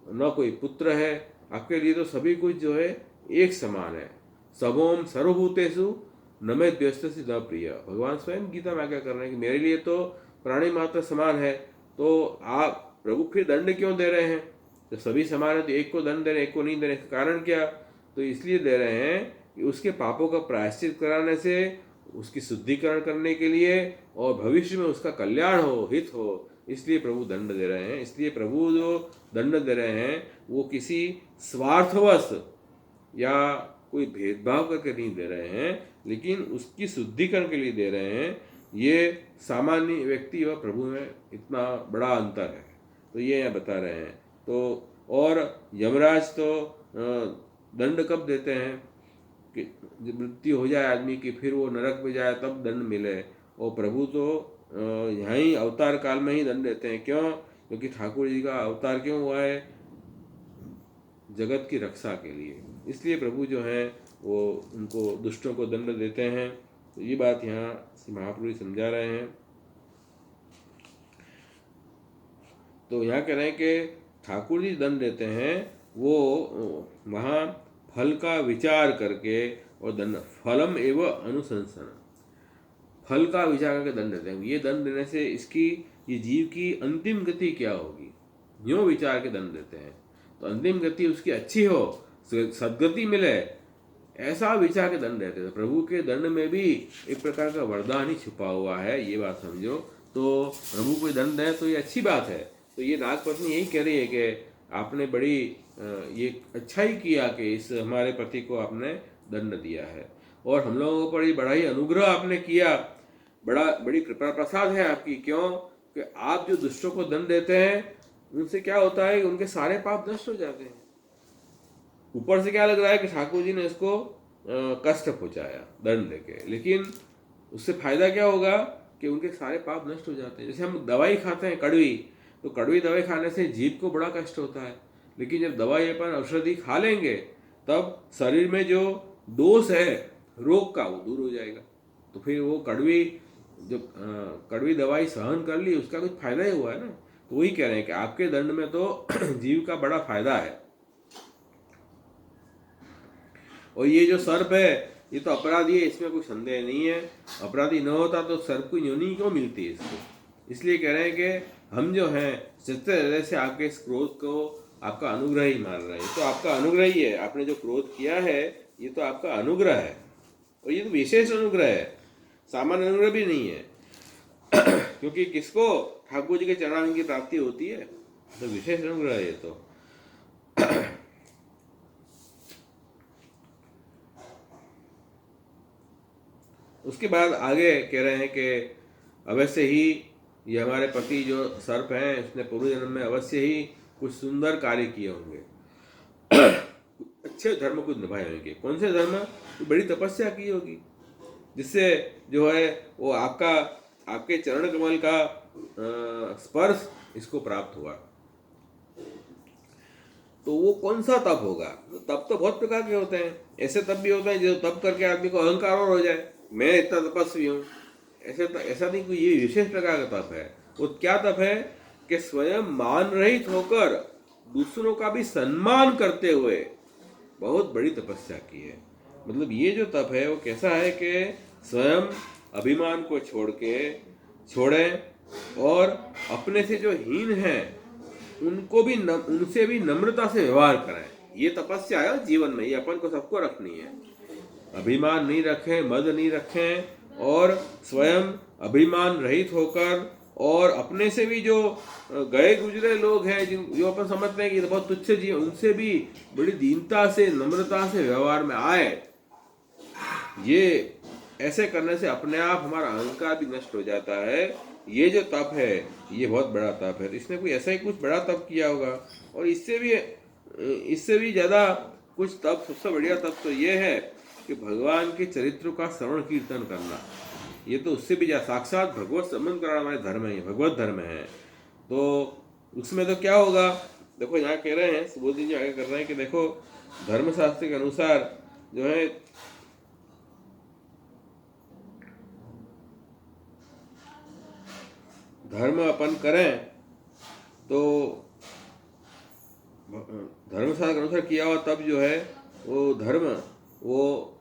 न कोई पुत्र है। आपके लिए तो सभी कुछ जो है एक समान है। सबोम सर्वभूतेषु न मे द्वेष्टसि न प्रिय। भगवान स्वयं गीता में क्या कर रहे हैं कि मेरे लिए तो प्राणी मात्र समान है, तो आप प्रभु फिर दंड क्यों दे रहे हैं? जब सभी समान है तो एक को दंड दे रहे, एक को नहीं दे रहे, कारण क्या? तो इसलिए दे रहे हैं कि उसके पापों का प्रायश्चित कराने से, उसकी शुद्धिकरण करने के लिए, और भविष्य में उसका कल्याण हो, हित हो, इसलिए प्रभु दंड दे रहे हैं। इसलिए प्रभु जो दंड दे रहे हैं वो किसी स्वार्थवश या कोई भेदभाव करके नहीं दे रहे हैं, लेकिन उसकी शुद्धिकरण के लिए दे रहे हैं। ये सामान्य व्यक्ति व प्रभु में इतना बड़ा अंतर है, तो ये यहाँ बता रहे हैं। तो और यमराज तो दंड कब देते हैं कि जब मृत्यु हो जाए आदमी की, फिर वो नरक में जाए तब दंड मिले, और प्रभु तो यहाँ ही अवतार काल में ही दंड देते हैं। क्यों? क्योंकि ठाकुर जी का अवतार क्यों हुआ है? जगत की रक्षा के लिए। इसलिए प्रभु जो हैं वो उनको दुष्टों को दंड देते हैं। तो ये बात यहाँ श्री महाप्रभु समझा रहे हैं। तो यहाँ कह रहे हैं कि ठाकुर जी दंड देते हैं, वो वहाँ फल का विचार करके, और दंड फलम एवं अनुशंसन, फल का विचार करके दंड देते हैं। ये दंड देने से इसकी, ये जीव की अंतिम गति क्या होगी, यूँ विचार के दंड देते हैं। तो अंतिम गति उसकी अच्छी हो, सदगति मिले, ऐसा विचार के दंड देते हैं। प्रभु के दंड में भी एक प्रकार का वरदान ही छुपा हुआ है, ये बात समझो। तो प्रभु को दंड है तो ये अच्छी बात है। तो ये नागपत्नी यही कह रही है कि आपने बड़ी ये अच्छा ही किया कि इस हमारे पति को आपने दंड दिया है, और हम लोगों पर ये बड़ा ही अनुग्रह आपने किया, बड़ी कृपा प्रसाद है आपकी। क्यों? कि आप जो दुष्टों को दंड देते हैं उनसे क्या होता है, उनके सारे पाप नष्ट हो जाते हैं। ऊपर से क्या लग रहा है कि ठाकुर जी ने इसको कष्ट पहुंचाया दंड देके, लेकिन उससे फायदा क्या होगा कि उनके सारे पाप नष्ट हो जाते हैं। जैसे हम दवाई खाते हैं कड़वी, तो कड़वी दवाई खाने से जीभ को बड़ा कष्ट होता है, लेकिन जब दवाई अपन औषधि खा लेंगे तब शरीर में जो दोष है रोग का वो दूर हो जाएगा। तो फिर वो कड़वी, जब कड़वी दवाई सहन कर ली उसका कुछ फायदा ही हुआ है ना। तो वही कह रहे हैं कि आपके दंड में तो जीव का बड़ा फायदा है। और ये जो सर्प है ये तो अपराधी है, इसमें कोई संदेह नहीं है। अपराधी न होता तो सर्प को योनि क्यों मिलती है इसको? इसलिए कह रहे हैं कि हम जो हैं सच्चे हृदय से आपके इस क्रोध को आपका अनुग्रह ही मान रहे हैं। तो आपका अनुग्रह ही है, आपने जो क्रोध किया है ये तो आपका अनुग्रह है, और ये तो विशेष अनुग्रह है, सामान्य अनुग्रह भी नहीं है। क्योंकि किसको ठाकुर जी के चरण की प्राप्ति होती है, तो विशेष अनुग्रह है ये तो। उसके बाद आगे कह रहे हैं कि अवश्य ही ये हमारे पति जो सर्प हैं उसने पूर्व जन्म में अवश्य ही कुछ सुंदर कार्य किए होंगे, अच्छे धर्म कुछ निभाए होंगे। कौन से धर्म? तो बड़ी तपस्या की होगी, जिससे जो है वो आपके चरण कमल का स्पर्श इसको प्राप्त हुआ। तो वो कौन सा तप होगा? तप तो बहुत प्रकार के होते हैं। ऐसे तप भी होते हैं जो तप करके आदमी को अहंकार और हो जाए, मैं इतना तपस्वी हूँ। ऐसा नहीं, कोई ये विशेष प्रकार का तप है। वो क्या तप है कि स्वयं मान रहित होकर दूसरों का भी सम्मान करते हुए बहुत बड़ी तपस्या की है। मतलब ये जो तप है वो कैसा है कि स्वयं अभिमान को छोड़ें और अपने से जो हीन हैं उनको भी उनसे भी नम्रता से व्यवहार करें। ये तपस्या है जीवन में, ये अपन को सबको रखनी है। अभिमान नहीं रखें, मद नहीं रखें, और स्वयं अभिमान रहित होकर, और अपने से भी जो गए गुजरे लोग हैं जो अपन समझते हैं कि बहुत तुच्छ जीव, उनसे भी बड़ी दीनता से, नम्रता से व्यवहार में आए। ये ऐसे करने से अपने आप हमारा अहंकार भी नष्ट हो जाता है। ये जो तप है ये बहुत बड़ा तप है। तो इसने कोई ऐसा ही कुछ बड़ा तप किया होगा। और इससे भी ज़्यादा कुछ तप, सबसे बढ़िया तप तो ये है कि भगवान के चरित्र का श्रवण कीर्तन करना। ये तो उससे भी ज़्यादा साक्षात भगवत संबंध कराना हमारे धर्म है, भगवत धर्म है। तो उसमें तो क्या होगा, देखो यहाँ कह रहे हैं, सुबोध जी आगे कर रहे हैं कि देखो धर्मशास्त्र के अनुसार जो है धर्म अपन करें तो धर्मशास्त्र के अनुसार किया हुआ तब जो है वो धर्म, वो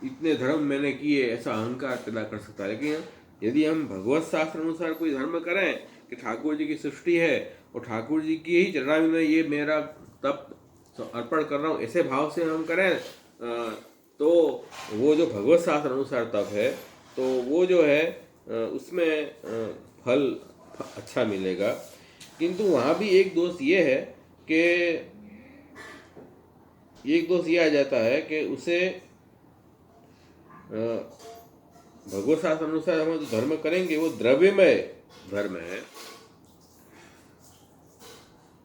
इतने धर्म मैंने किए ऐसा अहंकार पैदा कर सकता है। लेकिन यदि हम भगवत शास्त्र अनुसार कोई धर्म करें कि ठाकुर जी की सृष्टि है और ठाकुर जी की ही चरणामृत में ये मेरा तप अर्पण कर रहा हूँ, ऐसे भाव से हम करें तो वो जो भगवत शास्त्र अनुसार तप है तो वो जो है उसमें फल अच्छा मिलेगा। किंतु वहाँ भी एक दोष ये है कि एक दोष ये आ जाता है कि उसे भगवत शास्त्र अनुसार हम जो धर्म करेंगे वो द्रव्यमय धर्म है।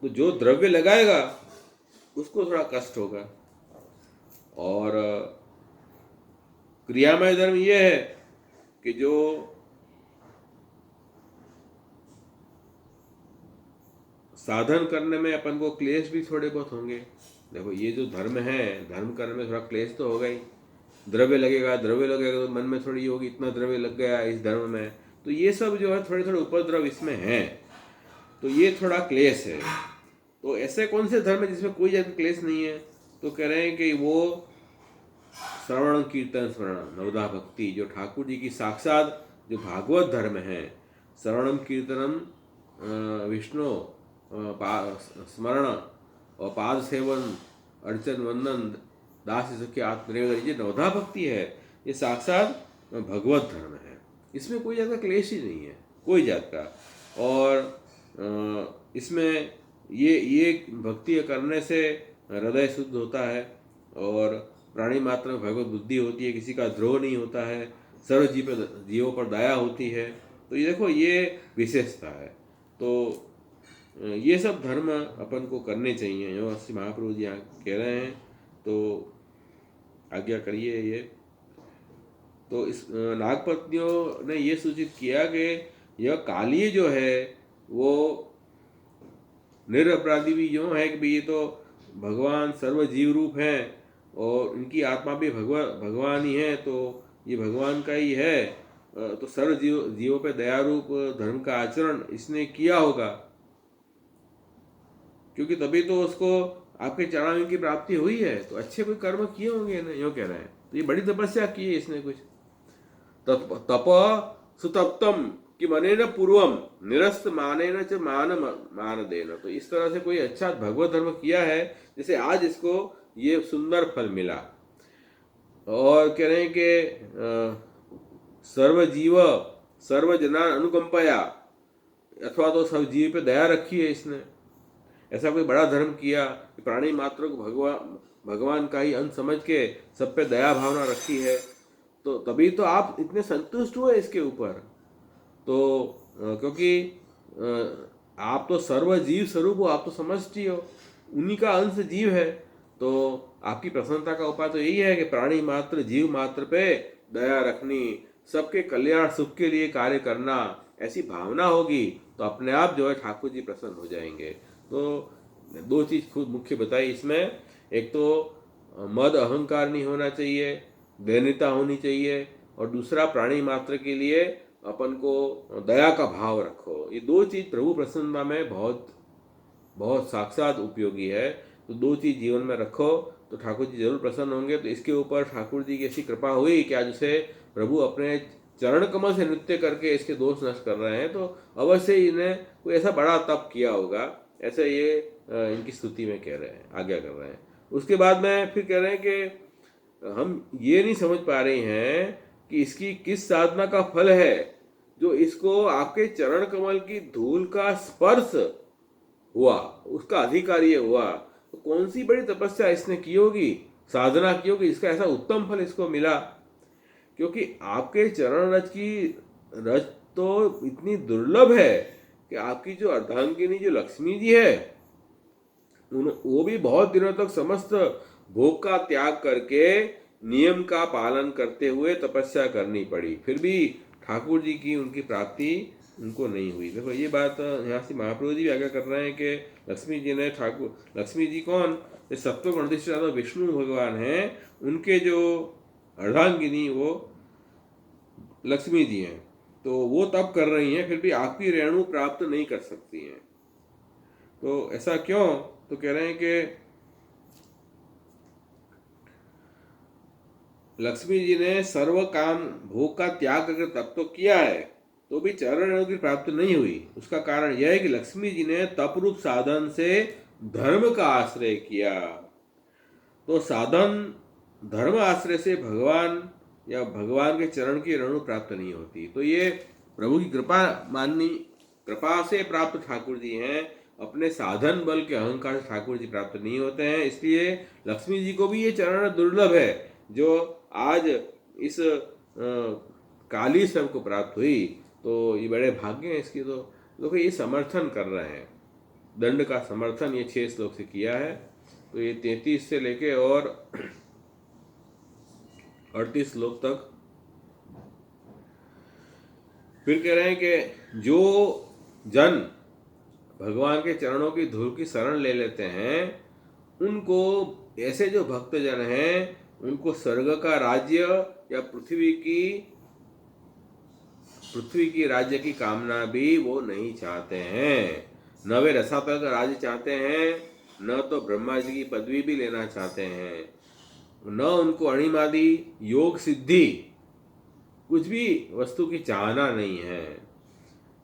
तो जो द्रव्य लगाएगा उसको थोड़ा कष्ट होगा। और क्रियामय धर्म ये है कि जो साधन करने में अपन को क्लेश भी थोड़े बहुत होंगे। देखो ये जो धर्म है, धर्म करने में थोड़ा क्लेश तो होगा ही। द्रव्य लगेगा तो मन में थोड़ी होगी इतना द्रव्य लग गया इस धर्म में, तो ये सब जो है थोड़े थोड़े उपद्रव इसमें हैं, तो ये थोड़ा क्लेश है। तो ऐसे कौन से धर्म है जिसमें कोई ज्यादा क्लेश नहीं है? तो कह रहे हैं कि वो श्रवण कीर्तन स्मरण नवदा भक्ति, जो ठाकुर जी की साक्षात जो भागवत धर्म है, श्रवणम कीर्तनम विष्णु स्मरण और पाद सेवन अर्चन वंदन दास सख्य आत्मनिर्भर, ये नवधा भक्ति है, ये साक्षात भगवत धर्म है। इसमें कोई ज़्यादा क्लेश ही नहीं है कोई जात का। और इसमें ये भक्ति करने से हृदय शुद्ध होता है और प्राणी मात्र में भगवत बुद्धि होती है, किसी का द्रोह नहीं होता है, सर्व जीवों पर दया होती है। तो ये देखो ये विशेषता है। तो ये सब धर्म अपन को करने चाहिए, जो श्री महाप्रभु जी यहाँ कह रहे हैं, तो आज्ञा करिए ये। तो इस नागपत्नियों ने ये सूचित किया कि यह काली जो है वो निरपराधी भी जो है कि ये तो भगवान सर्व जीव रूप हैं और इनकी आत्मा भी भगवान ही है, तो ये भगवान का ही है। तो सर्व जीवों पे दया रूप धर्म का आचरण इसने किया होगा, क्योंकि तभी तो उसको आपके चरणामृत की प्राप्ति हुई है। तो अच्छे कोई कर्म किए होंगे ना, यो कह रहे हैं। तो ये बड़ी तपस्या की है इसने कुछ। तप सुतप्तम कि मने न पूर्वम निरस्त माने न च मान देना। तो इस तरह से कोई अच्छा भगवत धर्म किया है जैसे आज इसको ये सुंदर फल मिला। और कह रहे हैं कि सर्व जीव सर्व जना अनुकंपया, अथवा तो सब जीव पे दया रखी है इसने। ऐसा कोई बड़ा धर्म किया कि प्राणी मात्र को भगवान का ही अंश समझ के सब पे दया भावना रखी है, तो तभी तो आप इतने संतुष्ट हुए इसके ऊपर। तो क्योंकि आप तो सर्व जीव स्वरूप हो, आप तो समष्टि हो, उन्हीं का अंश जीव है। तो आपकी प्रसन्नता का उपाय तो यही है कि प्राणी मात्र जीव मात्र पे दया रखनी, सबके कल्याण सुख के लिए कार्य करना, ऐसी भावना होगी तो अपने आप जो है ठाकुर जी प्रसन्न हो जाएंगे। तो दो चीज़ खुद मुख्य बताई इसमें, एक तो मद अहंकार नहीं होना चाहिए, दैन्यता होनी चाहिए, और दूसरा प्राणी मात्र के लिए अपन को दया का भाव रखो। ये दो चीज़ प्रभु प्रसन्नता में बहुत बहुत साक्षात उपयोगी है। तो दो चीज़ जीवन में रखो तो ठाकुर जी जरूर प्रसन्न होंगे। तो इसके ऊपर ठाकुर जी की ऐसी कृपा हुई कि आज उसे प्रभु अपने चरण कमल से नृत्य करके इसके दोष नष्ट कर रहे हैं। तो अवश्य इन्हें कोई ऐसा बड़ा तप किया होगा, ऐसे ये इनकी स्तुति में कह रहे हैं, आज्ञा कर रहे हैं। उसके बाद में फिर कह रहे हैं कि हम ये नहीं समझ पा रहे हैं कि इसकी किस साधना का फल है जो इसको आपके चरण कमल की धूल का स्पर्श हुआ, उसका अधिकारी ये हुआ। तो कौन सी बड़ी तपस्या इसने की होगी, साधना की होगी, इसका ऐसा उत्तम फल इसको मिला। क्योंकि आपके चरण रज की रज तो इतनी दुर्लभ है कि आपकी जो अर्धांगिनी जो लक्ष्मी जी है वो भी बहुत दिनों तक समस्त भोग का त्याग करके नियम का पालन करते हुए तपस्या करनी पड़ी, फिर भी ठाकुर जी की उनकी प्राप्ति उनको नहीं हुई। देखो ये बात यहाँ से महाप्रभु जी भी आगे कर रहे हैं कि लक्ष्मी जी ने ठाकुर, लक्ष्मी जी कौन, ये सत्वगुण अधिष्ठाता विष्णु भगवान हैं, उनके जो अर्धांगिनी वो लक्ष्मी जी हैं, तो वो तप कर रही हैं, फिर भी आपकी रेणु प्राप्त नहीं कर सकती हैं। तो ऐसा क्यों? तो कह रहे हैं कि लक्ष्मी जी ने सर्व काम भोग का त्याग करके तप तो किया है, तो भी चरण रेणु की प्राप्ति नहीं हुई। उसका कारण यह है कि लक्ष्मी जी ने तप रूप साधन से धर्म का आश्रय किया। तो साधन धर्म आश्रय से भगवान या भगवान के चरण की रेणु प्राप्त नहीं होती। तो ये प्रभु की कृपा माननी, कृपा से प्राप्त ठाकुर जी हैं, अपने साधन बल के अहंकार से ठाकुर जी प्राप्त नहीं होते हैं। इसलिए लक्ष्मी जी को भी ये चरण दुर्लभ है जो आज इस काली सब को प्राप्त हुई। तो ये बड़े भाग्य हैं इसकी। तो देखो ये समर्थन कर रहे हैं, दंड का समर्थन ये 6 श्लोक से किया है। तो ये 33 से लेके और 38 श्लोक तक फिर कह रहे हैं कि जो जन भगवान के चरणों की धूल की शरण ले लेते हैं, उनको, ऐसे जो भक्त जन हैं, उनको स्वर्ग का राज्य या पृथ्वी की राज्य की कामना भी वो नहीं चाहते हैं। न वे रसातल का राज्य चाहते हैं, न तो ब्रह्मा जी की पदवी भी लेना चाहते हैं, न उनको अणिमादि योग सिद्धि कुछ भी वस्तु की चाहना नहीं है।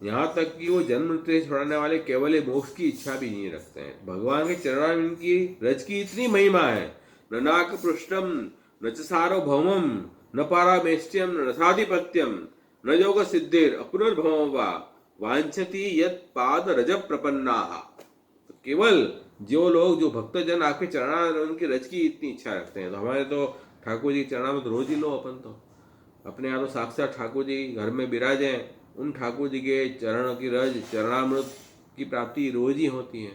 यहाँ तक कि वो जन्म मृत्यु छुड़ाने वाले केवल मोक्ष की इच्छा भी नहीं रखते हैं। भगवान के चरण में इनकी रज की इतनी महिमा है, न नाक पृष्ठम न च सार्वभौमम न पारामेष्ट्यम न रथाधिपत्यम न योग सिद्धिर अपुनर्भवम वा वांछति यत् पाद रज प्रपन्नाः। तो केवल जो लोग, जो भक्तजन आपके चरण उनकी रज की इतनी इच्छा रखते हैं। तो हमारे तो ठाकुर जी के चरणों में तो रोज ही लो, अपन तो अपने यहाँ तो साक्षात ठाकुर जी घर में विराजे, उन ठाकुर जी के चरण की रज, चरणामृत की प्राप्ति रोज ही होती है।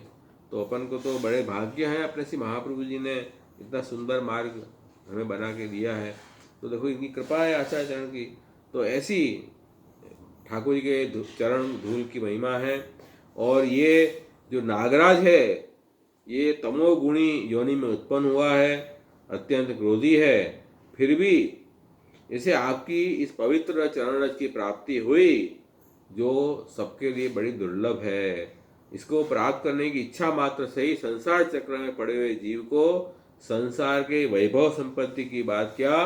तो अपन को तो बड़े भाग्य हैं, अपने से महाप्रभु जी ने इतना सुंदर मार्ग हमें बना के दिया है। तो देखो इनकी कृपा है आचार्य चरण की। तो ऐसी ठाकुर जी के चरण धूल की महिमा है। और ये जो नागराज है, ये तमोगुणी योनि में उत्पन्न हुआ है, अत्यंत क्रोधी है, फिर भी इसे आपकी इस पवित्र चरण रज की प्राप्ति हुई, जो सबके लिए बड़ी दुर्लभ है। इसको प्राप्त करने की इच्छा मात्र से ही संसार चक्र में पड़े हुए जीव को संसार के वैभव संपत्ति की बात क्या,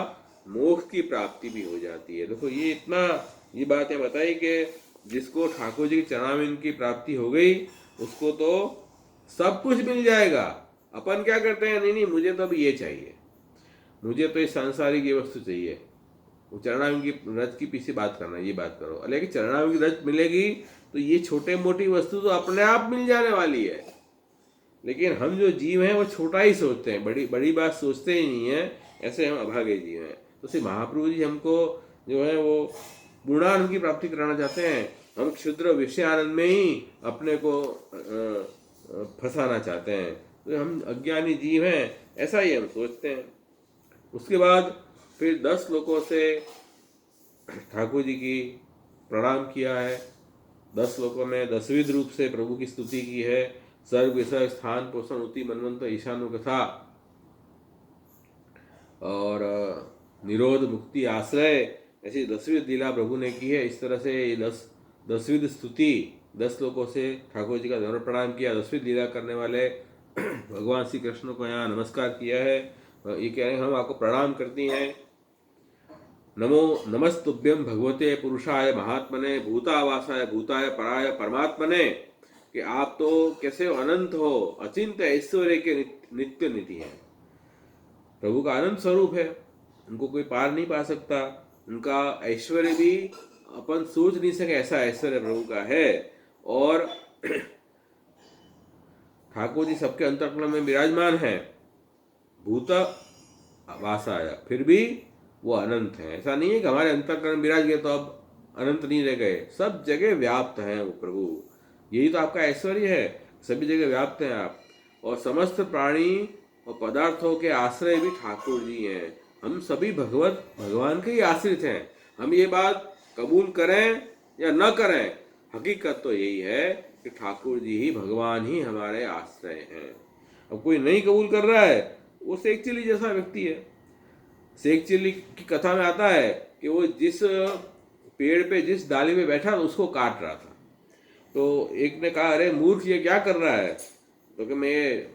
मोक्ष की प्राप्ति भी हो जाती है। देखो ये इतना, ये बातें बताई कि जिसको ठाकुर जी के चरणामृत की प्राप्ति हो गई, उसको तो सब कुछ मिल जाएगा। अपन क्या करते हैं, नहीं मुझे तो अभी ये चाहिए, मुझे तो इस सांसारिक ये वस्तु चाहिए। चरणामृत की रज की पीछे बात करना, ये बात करो। लेकिन चरणामृत की रज मिलेगी तो ये छोटे मोटी वस्तु तो अपने आप मिल जाने वाली है। लेकिन हम जो जीव हैं वो छोटा ही सोचते हैं, बड़ी बड़ी बात सोचते ही नहीं है। ऐसे हम अभागे जीव हैं। तो श्री महाप्रभु जी हमको जो है वो पूर्णानंद की प्राप्ति कराना चाहते हैं। हम क्षुद्र विषय आनंद में ही अपने को फंसाना चाहते हैं। तो हम अज्ञानी जीव हैं, ऐसा ही हम सोचते हैं। उसके बाद फिर 10 श्लोकों से ठाकुर जी की प्रणाम किया है। 10 श्लोकों में 10विध रूप से प्रभु की स्तुति की है। सर्ग विसर्ग स्थान पोषण उति मनवंत ईशानु कथा और निरोध मुक्ति आश्रय, ऐसी 10वीं लीला प्रभु ने की है। इस तरह से ये 10वीं स्तुति 10 श्लोकों से ठाकुर जी का धर्म प्रणाम किया। 10वीं लीला करने वाले भगवान श्री कृष्ण को यहाँ नमस्कार किया है। ये कह रहे हैं हम आपको प्रणाम करती हैं। नमो नमस्तुभ्यं भगवते पुरुषाय महात्मने भूतावासाय भूताय पराय परमात्मने, कि आप तो कैसे अनंत हो, अचिंत्य ऐश्वर्य के नित्य निधि हैं। प्रभु का अनंत स्वरूप है, उनको कोई पार नहीं पा सकता। उनका ऐश्वर्य भी अपन सोच नहीं सके, ऐसा ऐश्वर्य प्रभु का है। और ठाकुर जी सबके अंतःकरण में विराजमान है। भूत वासाय, फिर भी वो अनंत हैं। ऐसा नहीं है कि हमारे अंतःकरण विराज गए तो अब अनंत नहीं रह गए, सब जगह व्याप्त हैं वो प्रभु। यही तो आपका ऐश्वर्य है, सभी जगह व्याप्त हैं आप। और समस्त प्राणी और पदार्थों के आश्रय भी ठाकुर जी हैं। हम सभी भगवान के ही आश्रित हैं। हम ये बात कबूल करें या न करें, हकीकत तो यही है कि ठाकुर जी ही, भगवान ही हमारे आश्रय हैं। अब कोई नहीं कबूल कर रहा है, वो शेख चिल्ली जैसा व्यक्ति है। शेख चिल्ली की कथा में आता है कि वो जिस पेड़ पे, जिस डाली पे बैठा उसको काट रहा था। तो एक ने कहा, अरे मूर्ख, ये क्या कर रहा है? तो कि मैं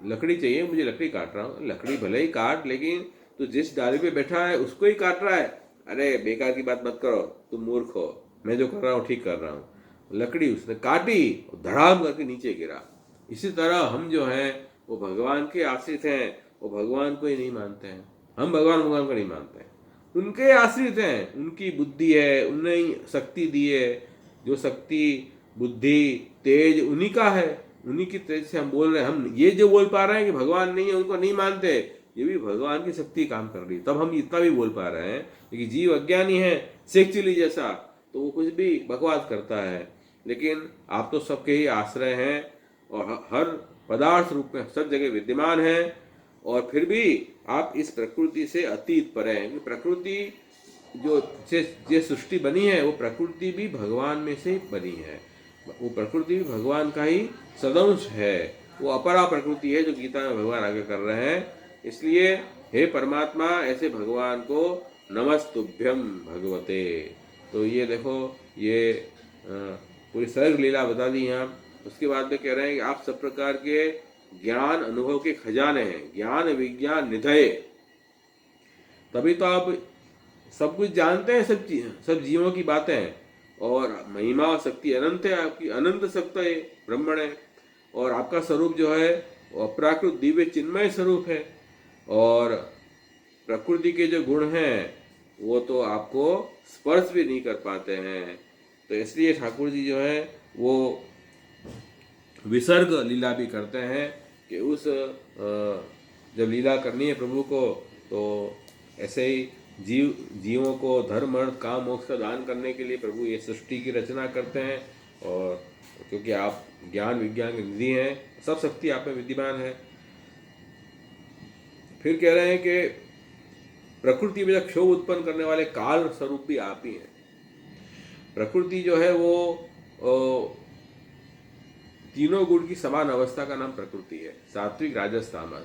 लकड़ी चाहिए, मुझे लकड़ी काट रहा हूँ। लकड़ी भले ही काट, लेकिन तू जिस डाली पे बैठा है उसको ही काट रहा है। अरे बेकार की बात मत करो, तुम मूर्ख हो, मैं जो कर रहा हूँ ठीक कर रहा हूँ। लकड़ी उसने काटी, धड़ाम करके नीचे गिरा। इसी तरह हम जो हैं वो भगवान के आश्रित हैं, वो भगवान को ही नहीं मानते हैं। हम भगवान को नहीं मानते हैं, उनके आश्रित हैं। उनकी बुद्धि है, उन्हें शक्ति दी है। जो शक्ति, बुद्धि, तेज उन्हीं का है, उन्हीं की तेज से हम बोल रहे हैं। हम ये जो बोल पा रहे हैं कि भगवान नहीं है, उनको नहीं मानते, ये भी भगवान की शक्ति काम कर रही है, तब हम इतना भी बोल पा रहे हैं। लेकिन जीव अज्ञानी है, शेख चिल्ली जैसा, तो वो कुछ भी बकवास करता है। लेकिन आप तो सबके ही आश्रय हैं और हर पदार्थ रूप में सब जगह विद्यमान हैं। और फिर भी आप इस प्रकृति से अतीत पर हैं। प्रकृति जो सृष्टि बनी है, वो प्रकृति भी भगवान में से बनी है। वो प्रकृति भी भगवान का ही सदंश है। वो अपरा प्रकृति है जो गीता में भगवान आगे कर रहे हैं। इसलिए हे परमात्मा, ऐसे भगवान को नमस्तुभ्यम भगवते। तो ये देखो, ये पूरी सर्ग लीला बता दी यहाँ। उसके बाद में कह रहे हैं कि आप सब प्रकार के ज्ञान अनुभव के खजाने हैं, ज्ञान विज्ञान निधये। तभी तो आप सब कुछ जानते हैं, सब जीवों की बातें। और महिमा और शक्ति अनंत है आपकी, अनंत शक्ति है, ब्रह्मण है। और आपका स्वरूप जो है वो अप्राकृत दिव्य चिन्मय स्वरूप है। और प्रकृति के जो गुण हैं वो तो आपको स्पर्श भी नहीं कर पाते हैं। तो इसलिए ठाकुर जी जो है वो विसर्ग लीला भी करते हैं कि उस जब लीला करनी है प्रभु को, तो ऐसे ही जीवों को धर्म अर्थ काम मोक्ष का दान करने के लिए प्रभु ये सृष्टि की रचना करते हैं। और क्योंकि आप ज्ञान विज्ञान की निधि हैं, सब शक्ति आप में विद्यमान है। फिर कह रहे हैं कि प्रकृति में क्षोभ उत्पन्न करने वाले काल स्वरूप भी आप ही हैं। प्रकृति जो है वो तीनों गुण की समान अवस्था का नाम प्रकृति है, सात्विक राजस तामस।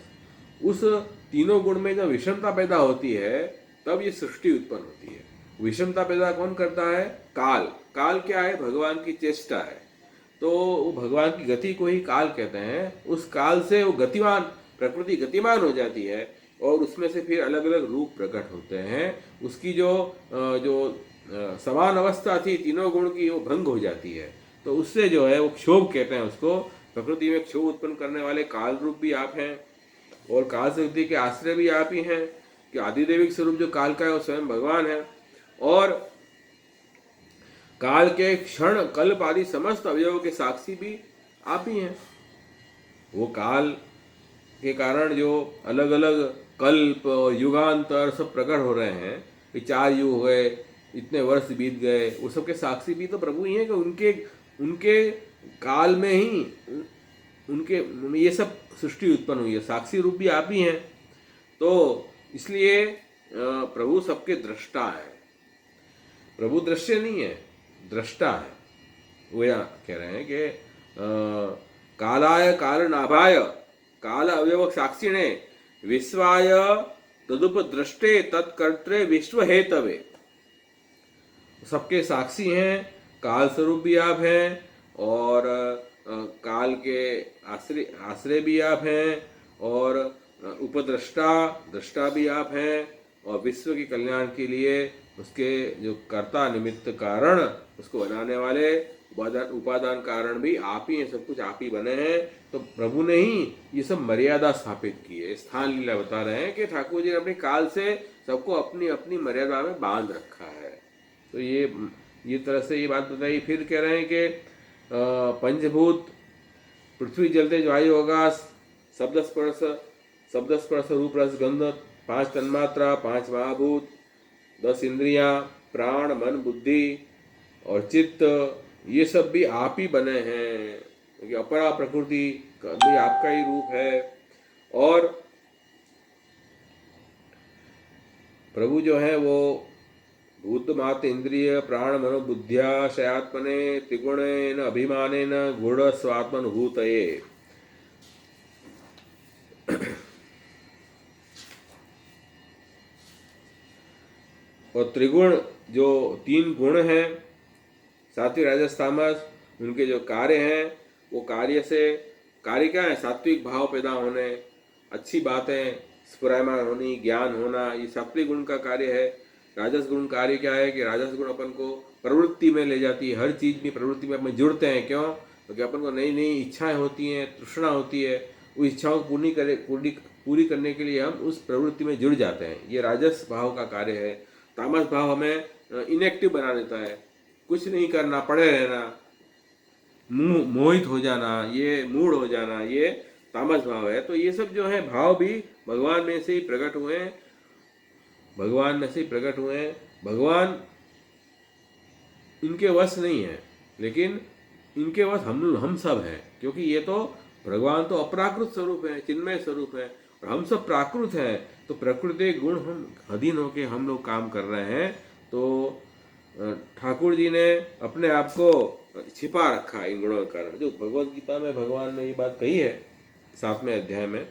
उस तीनों गुण में जब विषमता पैदा होती है तब ये सृष्टि उत्पन्न होती है। विषमता पैदा कौन करता है? काल। काल क्या है? भगवान की चेष्टा है। तो वो भगवान की गति को ही काल कहते हैं। उस काल से वो गतिमान, प्रकृति गतिमान हो जाती है और उसमें से फिर अलग अलग रूप प्रकट होते हैं। उसकी जो समान अवस्था थी तीनों गुण की, वो भंग हो जाती है। तो उससे जो है वो क्षोभ कहते हैं उसको। प्रकृति में क्षोभ उत्पन्न करने वाले काल रूप भी आप हैं और काल शक्ति के आश्रय भी आप ही हैं कि आदिदेविक स्वरूप जो काल का है वो स्वयं भगवान है। और काल के क्षण कल्प आदि समस्त अवयवों के साक्षी भी आप ही हैं। वो काल के कारण जो अलग अलग कल्प और युगांतर सब प्रकट हो रहे हैं, 4 युग हो गए, इतने वर्ष बीत गए, वो सब के साक्षी भी तो प्रभु ही हैं कि उनके काल में ही उनके ये सब सृष्टि उत्पन्न हुई है। साक्षी रूप भी आप ही हैं। तो इसलिए प्रभु सबके दृष्टा है। प्रभु दृश्य नहीं है, दृष्टा है। वो यहाँ कह रहे हैं कि कालाय कारणाभाय काल अवयव साक्षिणे विश्वाय तदुपद्रष्टे तत्कर्त्रे विश्व हेतवे। सबके साक्षी हैं, काल स्वरूप भी आप हैं और काल के आश्रय भी आप हैं और उपद्रष्टा दृष्टा भी आप हैं और विश्व के कल्याण के लिए उसके जो कर्ता निमित्त कारण उसको बनाने वाले उपादान कारण भी आप ही हैं। सब कुछ आप ही बने हैं। तो प्रभु ने ही ये सब मर्यादा स्थापित की है। स्थान लीला बता रहे हैं कि ठाकुर जी ने अपने काल से सबको अपनी अपनी मर्यादा में बांध रखा है। तो ये तरह से ये बात बताई। फिर कह रहे हैं कि पंचभूत पृथ्वी जल तेज वायु आकाश शब्द स्पर्श रूप रस गंध 5 तन्मात्रा, 5 महाभूत, 10 इंद्रियां, प्राण, मन, बुद्धि और चित्त, ये सब भी आप ही बने हैं, क्योंकि अपरा प्रकृति भी आपका ही रूप है। और प्रभु जो है वो भूत मात इंद्रिय प्राण मनो बुद्धिया शयात्मने त्रिगुणेन अभिमानेन गुण स्वात्मनुभूतये। और त्रिगुण जो 3 गुण हैं, सात्विक राजस तामस, उनके जो कार्य हैं वो कार्य क्या है? सात्विक भाव पैदा होने, अच्छी बातें स्फुरायमान होनी, ज्ञान होना, ये सात्विक गुण का कार्य है। राजस गुण कार्य क्या है कि राजस गुण अपन को प्रवृत्ति में ले जाती है, हर चीज़ में प्रवृत्ति में अपन जुड़ते हैं। क्यों? क्योंकि अपन को नई नई इच्छाएं होती हैं, तृष्णा होती है, उस इच्छाओं को पूरी करने के लिए हम उस प्रवृत्ति में जुड़ जाते हैं। ये राजस भाव का कार्य है। तामस भाव हमें इनएक्टिव बना देता है, कुछ नहीं करना, पड़े रहना, मोहित हो जाना, ये मूड हो जाना, ये तामस भाव है। तो ये सब जो है भाव भी भगवान में से ही प्रकट हुए हैं, भगवान में से ही प्रकट हुए हैं। भगवान इनके वश नहीं है, लेकिन इनके वश हम सब हैं, क्योंकि ये तो भगवान तो अपराकृत स्वरूप है, चिन्मय स्वरूप है, और हम सब प्राकृत हैं। तो प्रकृति गुण हम अधीन होके हम लोग काम कर रहे हैं। तो ठाकुर जी ने अपने आप को छिपा रखा इन गुणों के कारण। जो भगवद गीता में भगवान ने ये बात कही है 7वें अध्याय में,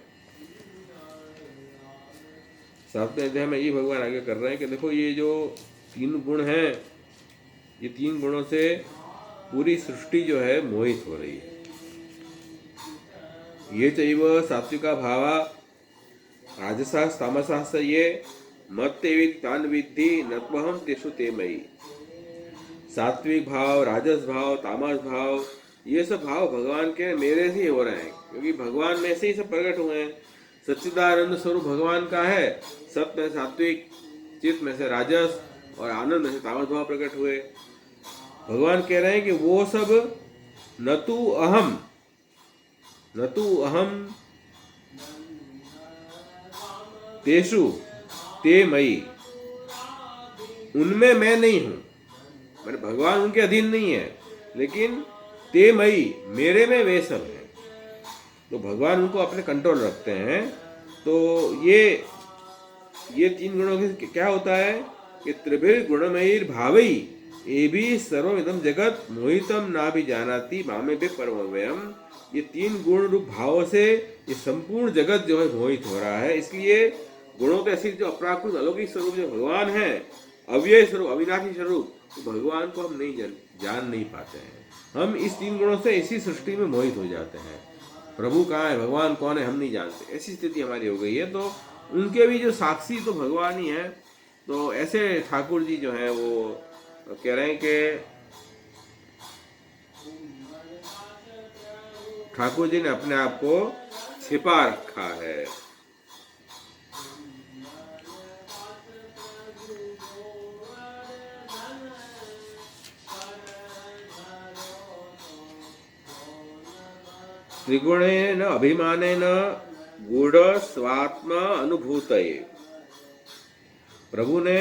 7वें अध्याय में ये भगवान आगे कर रहे हैं कि देखो ये जो 3 गुण हैं, ये 3 गुणों से पूरी सृष्टि जो है मोहित हो रही है। ये चैव सात्विका भावा राजसास तामसास ये मत्तेविद तान विद्धि नत्वहम तेषु ते मयि। सात्विक भाव, राजस भाव, तामस भाव, ये सब भाव भगवान के मेरे से ही हो रहे हैं, क्योंकि भगवान में से ही सब प्रकट हुए हैं। सच्चिदानंद स्वरूप भगवान का है, सत में सात्विक, चित्त में से राजस और आनंद में से तामस भाव प्रकट हुए। भगवान कह रहे हैं कि वो सब न तू अहम तेषु ते मयि, उनमें मैं नहीं हूं। मैंने भगवान उनके अधीन नहीं है, लेकिन ते मयि, मेरे में वे सब हैं। तो भगवान उनको अपने कंट्रोल रखते हैं। तो ये 3 गुणों के क्या होता है कि त्रिभिर गुणमयीर भावई ये भी सर्वमिदं जगत मोहितम ना भी जानाति मामे भी परमव्ययम। ये 3 गुण रूप भावों से ये संपूर्ण जगत जो है मोहित हो रहा है। इसलिए गुणों के ऐसी जो अपराकृत अलौकिक स्वरूप जो भगवान है, अव्यय स्वरूप, अविनाशी स्वरूप, तो भगवान को हम नहीं जान नहीं पाते हैं। हम इस 3 गुणों से इसी सृष्टि में मोहित हो जाते हैं। प्रभु कहाँ है, भगवान कौन है, हम नहीं जानते। ऐसी स्थिति हमारी हो गई है। तो उनके भी जो साक्षी तो भगवान ही है। तो ऐसे ठाकुर जी जो है वो कह रहे हैं कि ठाकुर जी ने अपने आप को छिपा रखा है। त्रिगुणेन अभिमानेन गुण स्वात्म अनुभूतये। प्रभु ने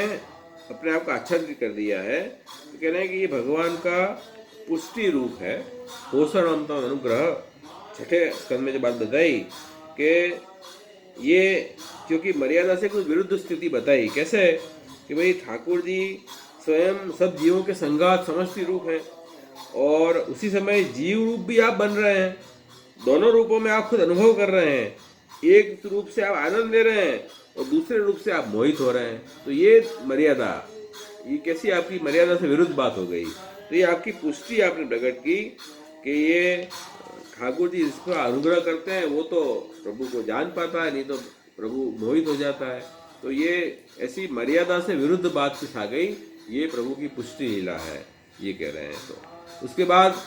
अपने आप को आच्छादित कर दिया है। तो कह रहे हैं कि ये भगवान का पुष्टि रूप है, पोषण अनुग्रह। 6ठे स्कंद में जो बात बताई कि ये क्योंकि मर्यादा से कुछ विरुद्ध स्थिति बताई, कैसे कि भाई ठाकुर जी स्वयं सब जीवों के संगात समष्टि रूप है, और उसी समय जीव रूप भी आप बन रहे हैं। दोनों रूपों में आप खुद अनुभव कर रहे हैं। एक रूप से आप आनंद ले रहे हैं और दूसरे रूप से आप मोहित हो रहे हैं। तो ये मर्यादा, ये कैसी आपकी मर्यादा से विरुद्ध बात हो गई। तो ये आपकी पुष्टि आपने प्रकट की कि ये ठाकुर जी जिसको अनुग्रह करते हैं वो तो प्रभु को जान पाता है, नहीं तो प्रभु मोहित हो जाता है। तो ये ऐसी मर्यादा से विरुद्ध बात कुछ आ गई, ये प्रभु की पुष्टि लीला है, ये कह रहे हैं। तो उसके बाद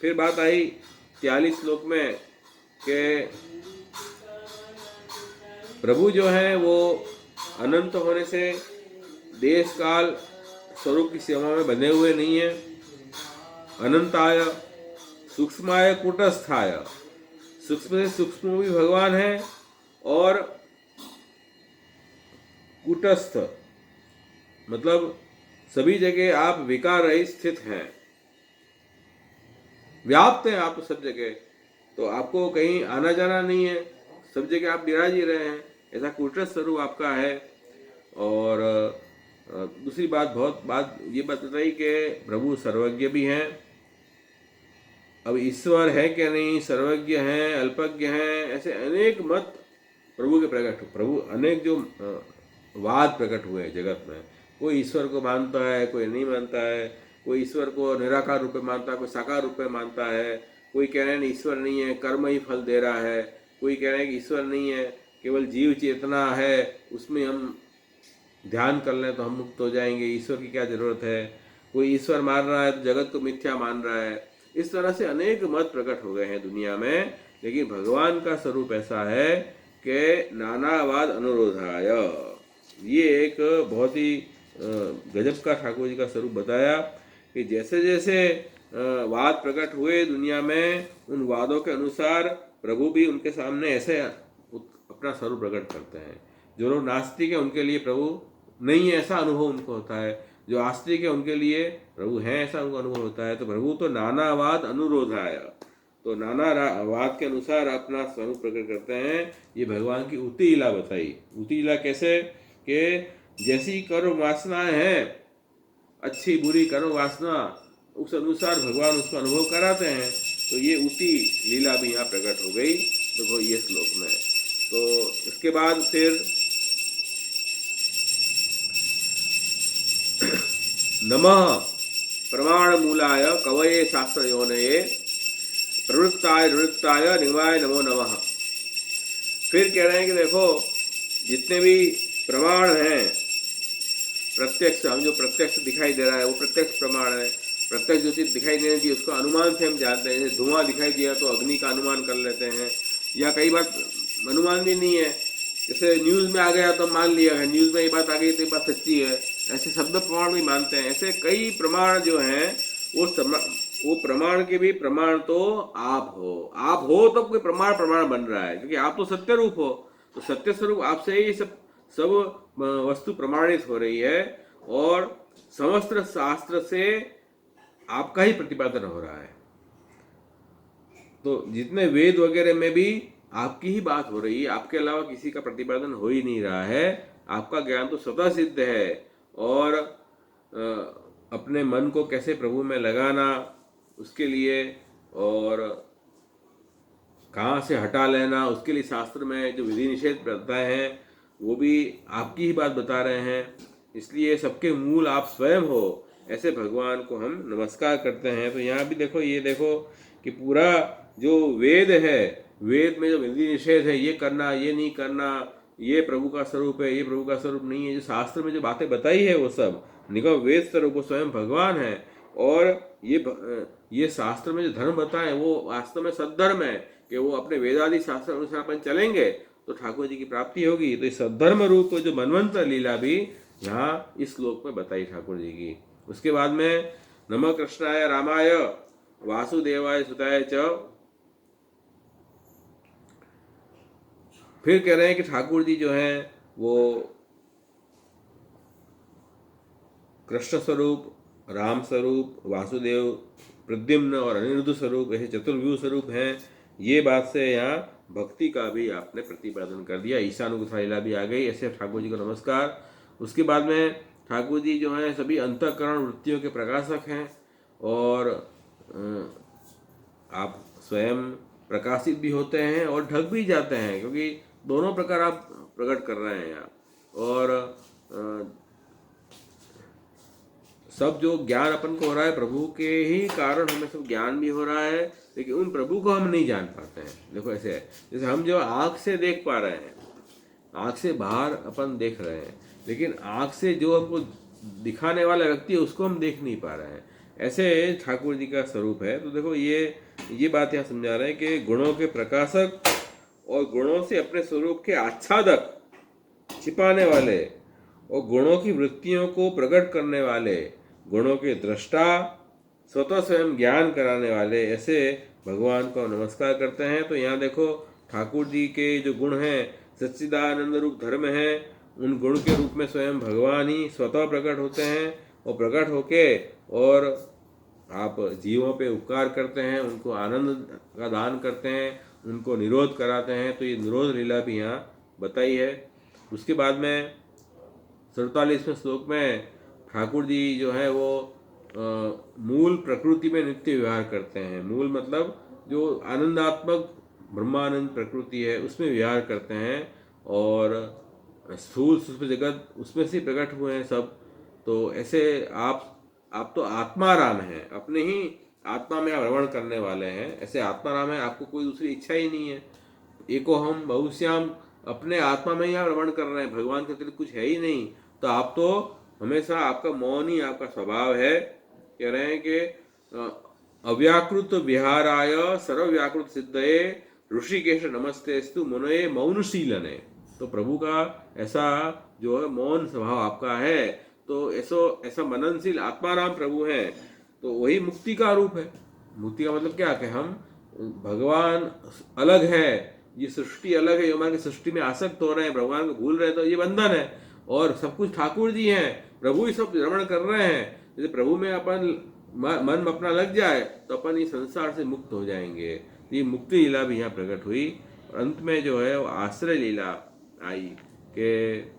फिर बात आई 43 श्लोक में कि प्रभु जो है वो अनंत होने से देश काल स्वरूप की सीमा में बंधे हुए नहीं है। अनंताय सूक्ष्माय कूटस्थाय, सूक्ष्म से सूक्ष्म भी भगवान है और कूटस्थ, मतलब सभी जगह आप विकार रहित स्थित हैं, व्याप्त हैं आप सब जगह, तो आपको कहीं आना जाना नहीं है, सब जगह आप विराज ही रहे हैं, ऐसा कूटस्थ स्वरूप आपका है। और दूसरी बात ये बताई कि प्रभु सर्वज्ञ भी हैं। अब ईश्वर है क्या नहीं, सर्वज्ञ हैं, अल्पज्ञ हैं, ऐसे अनेक मत प्रभु के प्रभु अनेक जो वाद प्रकट हुए जगत में। कोई ईश्वर को मानता है, कोई नहीं मानता है, कोई ईश्वर को निराकार रूप में मानता है, कोई साकार रूप में मानता है, कोई कह रहे हैं ईश्वर नहीं है, कर्म ही फल दे रहा है, कोई कह रहे हैं कि ईश्वर नहीं है, केवल जीव चेतना है, उसमें हम ध्यान कर लें तो हम मुक्त हो जाएंगे, ईश्वर की क्या जरूरत है, कोई ईश्वर मान रहा है तो जगत को मिथ्या मान रहा है। इस तरह से अनेक मत प्रकट हो गए हैं दुनिया में, लेकिन भगवान का स्वरूप ऐसा है कि नानावाद अनुरोधाय। ये एक बहुत ही गजब का ठाकुर जी का स्वरूप बताया कि जैसे जैसे वाद प्रकट हुए दुनिया में, उन वादों के अनुसार प्रभु भी उनके सामने ऐसे अपना स्वरूप प्रकट करते हैं। जो लोग नास्तिक हैं उनके लिए प्रभु नहीं है ऐसा अनुभव उनको होता है, जो आस्तिक है उनके लिए प्रभु हैं ऐसा उनको अनुभव होता है। तो प्रभु तो नानावाद अनुरोधाय, तो नाना वाद के अनुसार अपना स्वरूप प्रकट करते हैं। ये भगवान की उती लीला बताई। उती लीला कैसे कि जैसी कर्म वासनाएं हैं, अच्छी बुरी कर्म वासना, उस अनुसार भगवान उसको अनुभव कराते हैं। तो ये उती लीला भी यहाँ प्रकट हो गई देखो ये श्लोक में। तो इसके बाद फिर नमः प्रमाण मूलाय कवये शास्त्र योनये प्रवृत्ताय निवृत्ताय निगमाय नमो नमः। फिर कह रहे हैं कि देखो जितने भी प्रमाण हैं, प्रत्यक्ष, हम जो प्रत्यक्ष दिखाई दे रहा है वो प्रत्यक्ष प्रमाण है। प्रत्यक्ष जो चीज दिखाई देनी चाहिए उसको अनुमान से हम जानते हैं। जैसे धुआं दिखाई दिया तो अग्नि का अनुमान कर लेते हैं, या कई बार अनुमान भी नहीं है, जैसे न्यूज में आ गया तो मान लिया है, न्यूज में ये बात आ गई तो ये बात सच्ची है, ऐसे शब्द प्रमाण भी मानते हैं। ऐसे कई प्रमाण जो हैं वो प्रमाण के भी प्रमाण तो आप हो तब कोई प्रमाण बन रहा है, क्योंकि आप तो सत्य रूप हो, तो सत्य स्वरूप आपसे ही सब वस्तु प्रमाणित हो रही है, और समस्त शास्त्र से आपका ही प्रतिपादन हो रहा है। तो जितने वेद वगैरह में भी आपकी ही बात हो रही है, आपके अलावा किसी का प्रतिपादन हो ही नहीं रहा है। आपका ज्ञान तो स्वतः सिद्ध है, और अपने मन को कैसे प्रभु में लगाना उसके लिए, और कहाँ से हटा लेना उसके लिए शास्त्र में जो विधि निषेध बताए हैं वो भी आपकी ही बात बता रहे हैं। इसलिए सबके मूल आप स्वयं हो, ऐसे भगवान को हम नमस्कार करते हैं। तो यहाँ भी देखो, ये देखो कि पूरा जो वेद है, वेद में जो विधि निषेध है, ये करना ये नहीं करना, ये प्रभु का स्वरूप है ये प्रभु का स्वरूप नहीं है, जो शास्त्र में जो बातें बताई है वो सब निगम वेद स्वरूप, वो स्वयं भगवान है। और ये शास्त्र में जो धर्म बताए वो वास्तव में सद्धर्म है, कि वो अपने वेदादि शास्त्र अनुसार अपन चलेंगे तो ठाकुर जी की प्राप्ति होगी। तो इस सद्धर्म रूप जो मनवंतर लीला भी यहाँ इस श्लोक में बताई ठाकुर जी की। उसके बाद में नमः कृष्णाय रामाय वासुदेवाय सुताय च, फिर कह रहे हैं कि ठाकुर जी जो हैं वो कृष्ण स्वरूप, राम स्वरूप, वासुदेव, प्रद्युम्न और अनिरुद्ध स्वरूप, ऐसे चतुर्व्यूह स्वरूप हैं। ये बात से यहाँ भक्ति का भी आपने प्रतिपादन कर दिया। ईशानुग्रह लीला भी आ गई। ऐसे ठाकुर जी को नमस्कार। उसके बाद में ठाकुर जी जो हैं सभी अंतःकरण वृत्तियों के प्रकाशक हैं, और आप स्वयं प्रकाशित भी होते हैं और ढक भी जाते हैं, क्योंकि दोनों प्रकार आप प्रकट कर रहे हैं यहाँ। और सब जो ज्ञान अपन को हो रहा है प्रभु के ही कारण हमें सब ज्ञान भी हो रहा है, लेकिन उन प्रभु को हम नहीं जान पाते हैं। देखो ऐसे है, जैसे हम जो आँख से देख पा रहे हैं, आँख से बाहर अपन देख रहे हैं, लेकिन आँख से जो हमको दिखाने वाला व्यक्ति है उसको हम देख नहीं पा रहे हैं। ऐसे ठाकुर जी का स्वरूप है। तो देखो ये बात यहाँ समझा रहे हैं कि गुणों के प्रकाशक और गुणों से अपने स्वरूप के आच्छादक, छिपाने वाले, और गुणों की वृत्तियों को प्रकट करने वाले, गुणों के दृष्टा, स्वतः स्वयं ज्ञान कराने वाले, ऐसे भगवान को नमस्कार करते हैं। तो यहाँ देखो ठाकुर जी के जो गुण हैं, सच्चिदानंद रूप धर्म है, उन गुण के रूप में स्वयं भगवान ही स्वतः प्रकट होते हैं और प्रकट होके और आप जीवों पे उपकार करते हैं, उनको आनंद का दान करते हैं, उनको निरोध कराते हैं। तो ये निरोध लीला भी यहाँ बताई है। उसके बाद में 47वें श्लोक में ठाकुर जी जो है वो मूल प्रकृति में नित्य व्यवहार करते हैं। मूल मतलब जो आनंदात्मक ब्रह्मानंद प्रकृति है उसमें व्यवहार करते हैं, और स्थूल सूक्ष्म जगत उसमें से प्रकट हुए हैं सब। तो ऐसे आप तो आत्माराम हैं, अपने ही आत्मा में आप रमण करने वाले हैं। ऐसे आत्माराम है, आपको कोई दूसरी इच्छा ही नहीं है। एको हम बहुश्याम, अपने आत्मा में ही आप रमण कर रहे हैं, भगवान के अतिरिक्त कुछ है ही नहीं। तो आप तो हमेशा आपका मौन ही आपका स्वभाव है। कह रहे हैं कि अव्याकृत विहाराय सर्वव्याकृत सिद्धये ऋषिकेश नमस्तेस्तु मुनये मौनशीलने। तो प्रभु का ऐसा जो है मौन स्वभाव आपका है, तो ऐसा मननशील आत्माराम प्रभु है। तो वही मुक्ति का रूप है। मुक्ति का मतलब क्या कि हम भगवान अलग है, ये सृष्टि अलग है, हमारी सृष्टि में आसक्त हो रहे हैं, भगवान को भूल रहे हैं, तो ये बंधन है। और सब कुछ ठाकुर जी हैं, प्रभु ही सब रमण कर रहे हैं। जैसे प्रभु में अपन मन अपना लग जाए तो अपन इस संसार से मुक्त हो जाएंगे। तो ये मुक्ति लीला भी यहाँ प्रकट हुई। और अंत में जो है वो आश्रय लीला आई कि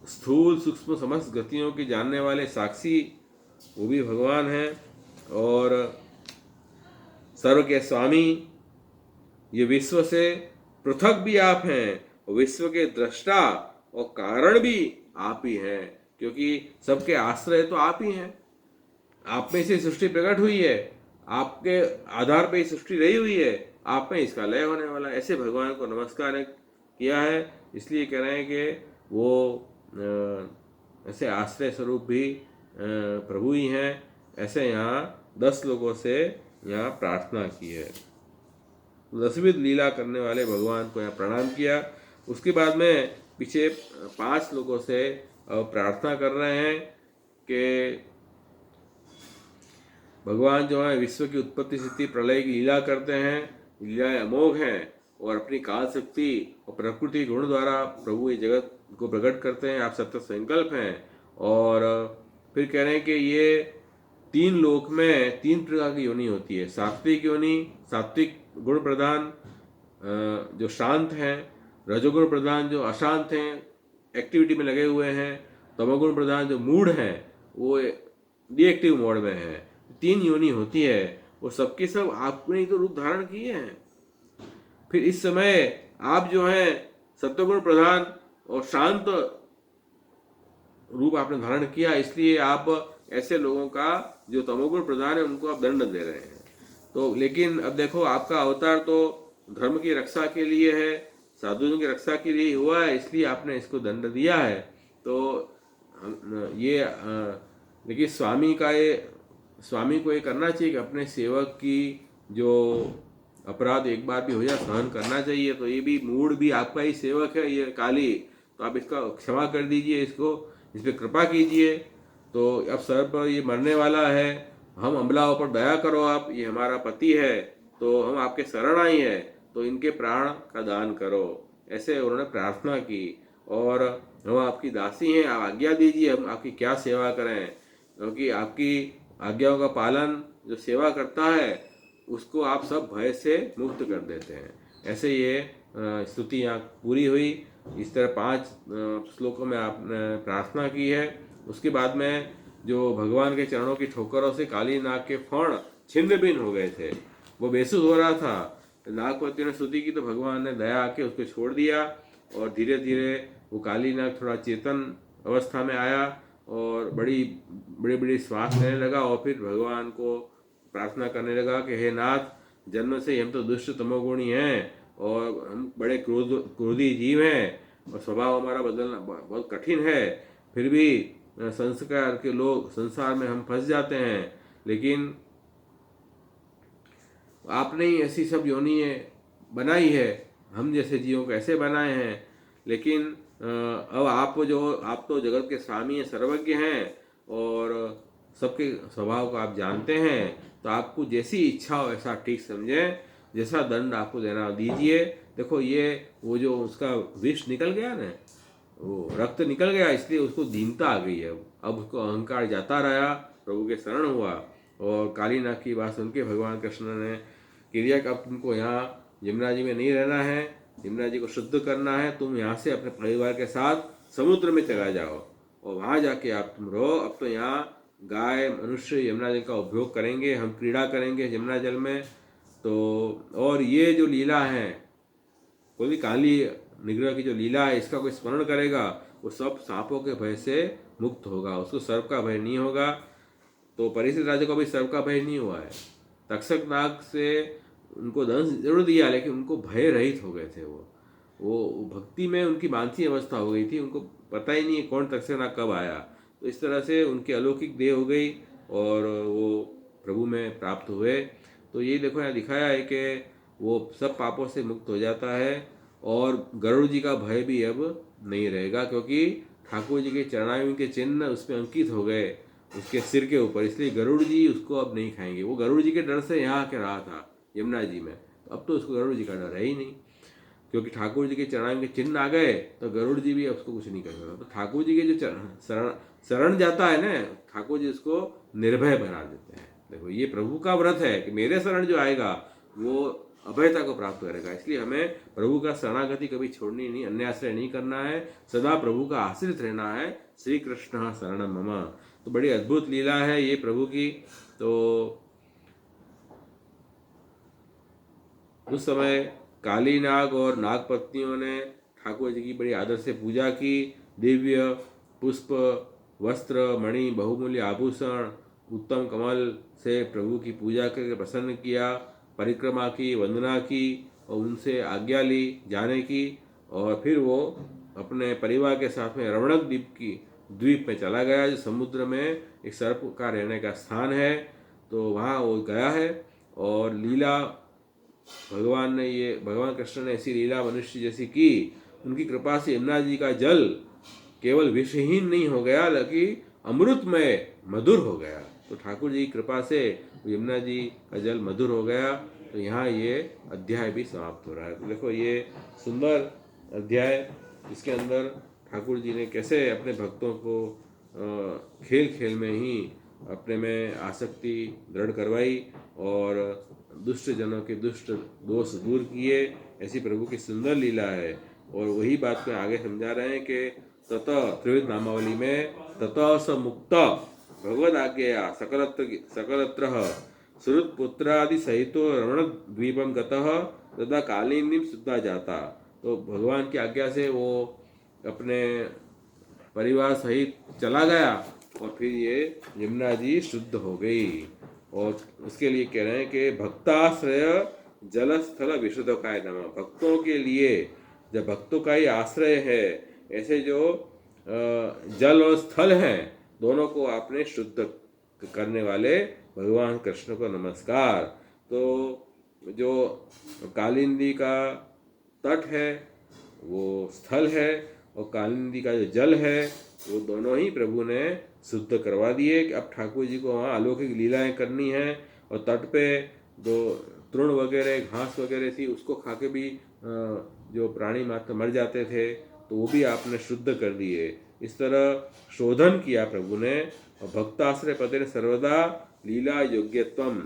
स्थूल सूक्ष्म समस्त गतियों की जानने वाले साक्षी वो भी भगवान हैं, और सर्व के स्वामी ये विश्व से पृथक भी आप हैं, और विश्व के दृष्टा और कारण भी आप ही हैं, क्योंकि सबके आश्रय तो आप ही हैं। आप में से सृष्टि प्रकट हुई है, आपके आधार पे सृष्टि रही हुई है, आप में इसका लय होने वाला। ऐसे भगवान को नमस्कार किया है, इसलिए कह रहे हैं कि वो ऐसे आश्रय स्वरूप भी प्रभु ही हैं। ऐसे यहाँ 10 लोगों से यहाँ प्रार्थना की है। 10वीं लीला करने वाले भगवान को यहाँ प्रणाम किया। उसके बाद में पीछे 5 लोगों से प्रार्थना कर रहे हैं कि भगवान जो है विश्व की उत्पत्ति स्थिति प्रलय की लीला करते हैं, लीलाएं अमोघ हैं, और अपनी काल शक्ति और प्रकृति गुण द्वारा प्रभु ये जगत को प्रकट करते हैं। आप सत्य संकल्प हैं। और फिर कह रहे हैं कि ये 3 लोक में 3 प्रकार की योनि होती है। सात्विक योनि, सात्विक गुण प्रधान जो शांत हैं, रजोगुण प्रधान जो अशांत हैं, एक्टिविटी में लगे हुए हैं, तमोगुण प्रधान जो मूड हैं वो डीएक्टिव मोड में है। 3 योनि होती है, वो सबके सब आपने ही तो रूप धारण किए हैं। फिर इस समय आप जो हैं सत्वगुण प्रधान और शांत रूप आपने धारण किया, इसलिए आप ऐसे लोगों का जो तमोगुण प्रधान है उनको आप दंड दे रहे हैं। तो लेकिन अब देखो, आपका अवतार तो धर्म की रक्षा के लिए है, साधुओं की रक्षा के लिए हुआ है, इसलिए आपने इसको दंड दिया है। तो ये लेकिन स्वामी को ये करना चाहिए कि अपने सेवक की जो अपराध एक बार भी हो जाए सहन करना चाहिए। तो ये भी मूड भी आपका ही सेवक है, ये काली, तो आप इसका क्षमा कर दीजिए, इसको इस पर कृपा कीजिए। तो अब सर पर ये मरने वाला है, हम अमलाओं पर दया करो आप, ये हमारा पति है, तो हम आपके शरण आई हैं, तो इनके प्राण का दान करो। ऐसे उन्होंने प्रार्थना की। और हम आपकी दासी हैं, आप आज्ञा दीजिए, हम आपकी क्या सेवा करें, क्योंकि आपकी आज्ञाओं का पालन जो सेवा करता है उसको आप सब भय से मुक्त कर देते हैं। ऐसे ये स्तुति यहाँ पूरी हुई। इस तरह 5 श्लोकों में आपने प्रार्थना की है। उसके बाद में जो भगवान के चरणों की ठोकरों से काली नाग के फण छिन्न भिन्न हो गए थे, वो बेसुध हो रहा था, नागपति ने स्तुति की तो भगवान ने दया आके उसको छोड़ दिया, और धीरे धीरे वो काली नाग थोड़ा चेतन अवस्था में आया और बड़ी बड़ी श्वास लेने लगा, और फिर भगवान को प्रार्थना करने लगा कि हे नाथ, जन्म से हम तो दुष्ट तमोगुणी हैं और हम बड़े क्रोधी जीव हैं, और स्वभाव हमारा बदलना बहुत कठिन है। फिर भी संस्कार के लोग संसार में हम फंस जाते हैं, लेकिन आपने ही ऐसी सब योनियाँ बनाई है, हम जैसे जीवों को ऐसे बनाए हैं। लेकिन अब आप तो जगत के स्वामी हैं, सर्वज्ञ हैं, और सबके स्वभाव को आप जानते हैं, तो आपको जैसी इच्छा हो ऐसा ठीक समझें, जैसा दंड आपको देना दीजिए। देखो ये वो जो उसका विष निकल गया ना, वो रक्त निकल गया, इसलिए उसको दीनता आ गई है। अब उसको अहंकार जाता रहा, प्रभु के शरण हुआ, और कालीनाग की बात सुन के भगवान कृष्ण ने क्रिया कि अब तुमको यहाँ यमुना जी में नहीं रहना है, यमुना जी को शुद्ध करना है, तुम यहाँ से अपने परिवार के साथ समुद्र में चला जाओ और वहाँ जाके आप तुम रहो। अब तो यहाँ गाय मनुष्य यमुना जल का उपयोग करेंगे, हम क्रीड़ा करेंगे यमुना जल में। तो और ये जो लीला है, कोई भी काली निग्रह की जो लीला है, इसका कोई स्मरण करेगा वो सब सांपों के भय से मुक्त होगा, उसको सर्प का भय नहीं होगा। तो परीक्षित राजा को भी सर्प का भय नहीं हुआ है। तक्षक नाग से उनको दंश जरूर दिया, लेकिन उनको भय रहित हो गए थे। वो भक्ति में उनकी मानसिक अवस्था हो गई थी, उनको पता ही नहीं कौन तक्षक नाग कब आया। तो इस तरह से उनकी अलौकिक देह हो गई और वो प्रभु में प्राप्त हुए। तो ये देखो यहाँ दिखाया है कि वो सब पापों से मुक्त हो जाता है और गरुड़ जी का भय भी अब नहीं रहेगा, क्योंकि ठाकुर जी के चरणारविंद के चिन्ह उसमें अंकित हो गए उसके सिर के ऊपर, इसलिए गरुड़ जी उसको अब नहीं खाएंगे। वो गरुड़ जी के डर से यहाँ आके रहा था यमुना जी में, तो अब तो उसको गरुड़ जी का डर है ही नहीं, क्योंकि ठाकुर जी के चरणारविंद के चिन्ह आ गए, तो गरुड़ जी भी अब उसको कुछ नहीं कर सकता। तो ठाकुर जी के जो शरण जाता है ना, ठाकुर जी उसको निर्भय बना देते हैं। देखो ये प्रभु का व्रत है कि मेरे शरण जो आएगा वो अभयता को प्राप्त करेगा। इसलिए हमें प्रभु का शरणागति कभी छोड़नी नहीं, अन्य आश्रय नहीं करना है, सदा प्रभु का आश्रित रहना है। श्री कृष्ण शरणम मम। तो बड़ी अद्भुत लीला है ये प्रभु की। तो उस समय काली नाग और नाग पत्नियों ने ठाकुर जी की बड़ी आदर से पूजा की। दिव्य पुष्प, वस्त्र, मणि, बहुमूल्य आभूषण, उत्तम कमल से प्रभु की पूजा करके प्रसन्न किया, परिक्रमा की, वंदना की और उनसे आज्ञा ली जाने की। और फिर वो अपने परिवार के साथ में रवणक द्वीप में चला गया, जो समुद्र में एक सर्प का रहने का स्थान है। तो वहाँ वो गया है और लीला भगवान कृष्ण ने ऐसी लीला मनुष्य जैसी की, उनकी कृपा से यमुना जी का जल केवल विषहीन नहीं हो गया, बल्कि अमृतमय मधुर हो गया। तो ठाकुर जी की कृपा से यमुना जी का जल मधुर हो गया। तो यहाँ ये अध्याय भी समाप्त हो रहा है। तो देखो ये सुंदर अध्याय, इसके अंदर ठाकुर जी ने कैसे अपने भक्तों को खेल खेल में ही अपने में आसक्ति दृढ़ करवाई और दुष्ट जनों के दुष्ट दोष दूर किए, ऐसी प्रभु की सुंदर लीला है। और वही बात में आगे समझा रहे हैं कि ततः त्रिविध नामावली में ततः स मुक्त भगवद आज्ञया सकलत्र सुहृत्पुत्रादि सहितो रमण द्वीपम गतः तदा कालिंदी शुद्धा जाता। तो भगवान की आज्ञा से वो अपने परिवार सहित चला गया और फिर ये यमुना जी शुद्ध हो गई। और उसके लिए कह रहे हैं कि भक्ताश्रय जलस्थल विशुद्धकाय नमः। भक्तों के लिए, जब भक्तों का ही आश्रय है, ऐसे जो जल और स्थल हैं, दोनों को आपने शुद्ध करने वाले भगवान कृष्ण को नमस्कार। तो जो कालिंदी का तट है वो स्थल है, और कालिंदी का जो जल है वो दोनों ही प्रभु ने शुद्ध करवा दिए कि अब ठाकुर जी को वहाँ अलौकिक लीलाएं करनी है। और तट पे जो तृण वगैरह घास वगैरह थी उसको खा के भी जो प्राणी मात्र मर जाते थे, तो वो भी आपने शुद्ध कर दिए। इस तरह शोधन किया प्रभु ने। और भक्ताश्रय पते सर्वदा लीला योग्यत्वम।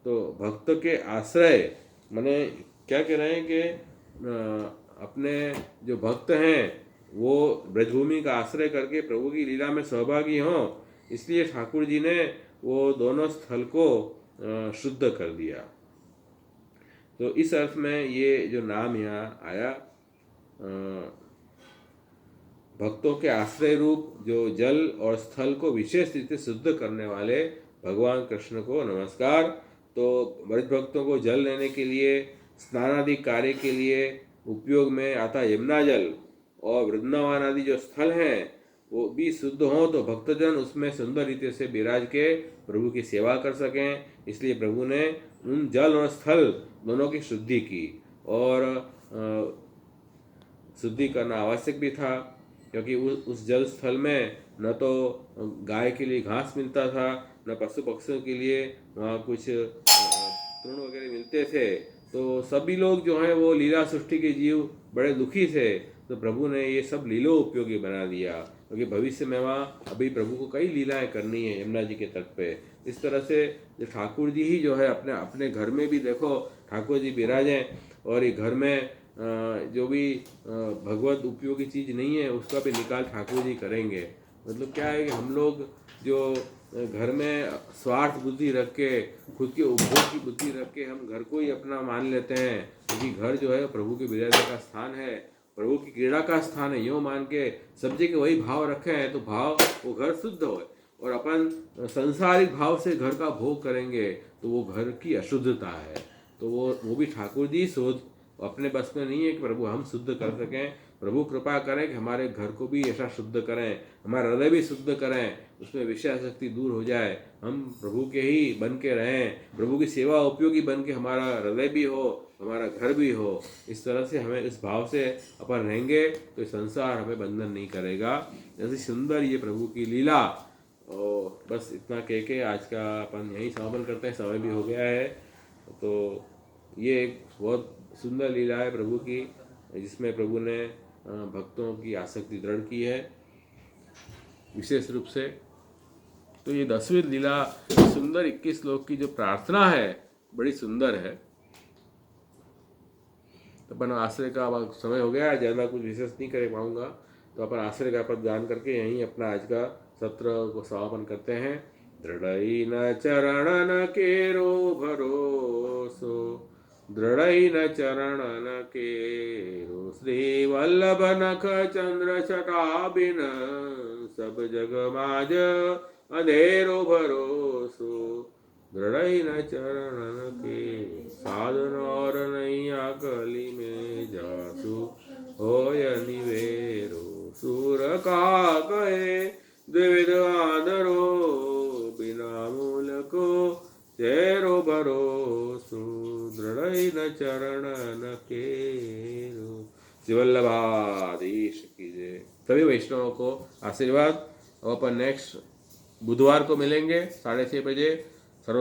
तो भक्त के आश्रय माने क्या कह रहे हैं कि अपने जो भक्त हैं वो ब्रजभूमि का आश्रय करके प्रभु की लीला में सहभागी हों, इसलिए ठाकुर जी ने वो दोनों स्थल को शुद्ध कर दिया। तो इस अर्थ में ये जो नाम यहाँ आया, भक्तों के आश्रय रूप जो जल और स्थल को विशेष रीति से शुद्ध करने वाले भगवान कृष्ण को नमस्कार। तो ब्रज भक्तों को जल लेने के लिए, स्नान आदि कार्य के लिए उपयोग में आता यमुना जल और वृंदावन आदि जो स्थल हैं वो भी शुद्ध हों, तो भक्तजन उसमें सुंदर रीति से विराज के प्रभु की सेवा कर सकें। इसलिए प्रभु ने उन जल और स्थल दोनों की शुद्धि की। और शुद्धि करना आवश्यक भी था, क्योंकि उस जल स्थल में न तो गाय के लिए घास मिलता था, न पशु पक्षियों के लिए वहाँ कुछ तृण वगैरह मिलते थे। तो सभी लोग जो हैं वो लीला सृष्टि के जीव बड़े दुखी थे, तो प्रभु ने ये सब लीलो उपयोगी बना दिया, क्योंकि भविष्य में वहाँ अभी प्रभु को कई लीलाएं करनी है यमुना जी के तट पे। इस तरह से जो ठाकुर जी ही जो है अपने अपने घर में भी देखो ठाकुर जी विराजें, और ये घर में जो भी भगवत उपयोगी चीज़ नहीं है उसका भी निकाल ठाकुर जी करेंगे। मतलब क्या है कि हम लोग जो घर में स्वार्थ बुद्धि रख के, खुद के उपभोग की बुद्धि रख के हम घर को ही अपना मान लेते हैं, क्योंकि घर जो है प्रभु के विराजने का स्थान है, प्रभु की क्रीड़ा का स्थान है, यूँ मान के सब जगह वही भाव रखे हैं, तो भाव वो घर शुद्ध हो। और अपन संसारिक भाव से घर का भोग करेंगे तो वो घर की अशुद्धता है। तो वो भी ठाकुर जी सोच अपने बस में नहीं है कि प्रभु हम शुद्ध कर सकें। प्रभु कृपा करें कि हमारे घर को भी ऐसा शुद्ध करें, हमारा हृदय भी शुद्ध करें, उसमें विषय आसक्ति दूर हो जाए, हम प्रभु के ही बन के रहें, प्रभु की सेवा उपयोगी बन के हमारा हृदय भी हो, हमारा घर भी हो। इस तरह से हमें इस भाव से अपन रहेंगे तो संसार हमें बंधन नहीं करेगा। ऐसी सुंदर ये प्रभु की लीला। और बस इतना कह के आज का अपन यहीं समापन करते हैं, समय भी हो गया है। तो ये एक बहुत सुंदर लीला है प्रभु की, जिसमें प्रभु ने भक्तों की आसक्ति दृढ़ की है विशेष रूप से। तो ये 10वीं लीला सुंदर 21 श्लोक की जो प्रार्थना है बड़ी सुंदर है। तो अपन आश्रय का अब समय हो गया है, ज़्यादा कुछ विशेष नहीं कर पाऊंगा, तो अपन आश्रय का पद गान करके यहीं अपना आज का सत्र को समापन करते हैं। दृढ़ई न चरणन केरो भरोसो, दृढ़ई न चरणन केरो, श्री वल्लभ नख चंद्र छटा बिन, सब जग माज अंधेरो भरोसो, दृढ़ई न चरणन के साधन और नैया कली में जासु, होय निवेरो सूर का कहे द्विविध आदरो, बिना मूल को तेरो भरोसो, दृढ़ई न चरणन केरो। शिवल्लभाधीश की जय। सभी वैष्णवों को आशीर्वाद। और अपन नेक्स्ट बुधवार को मिलेंगे 6:30 बजे।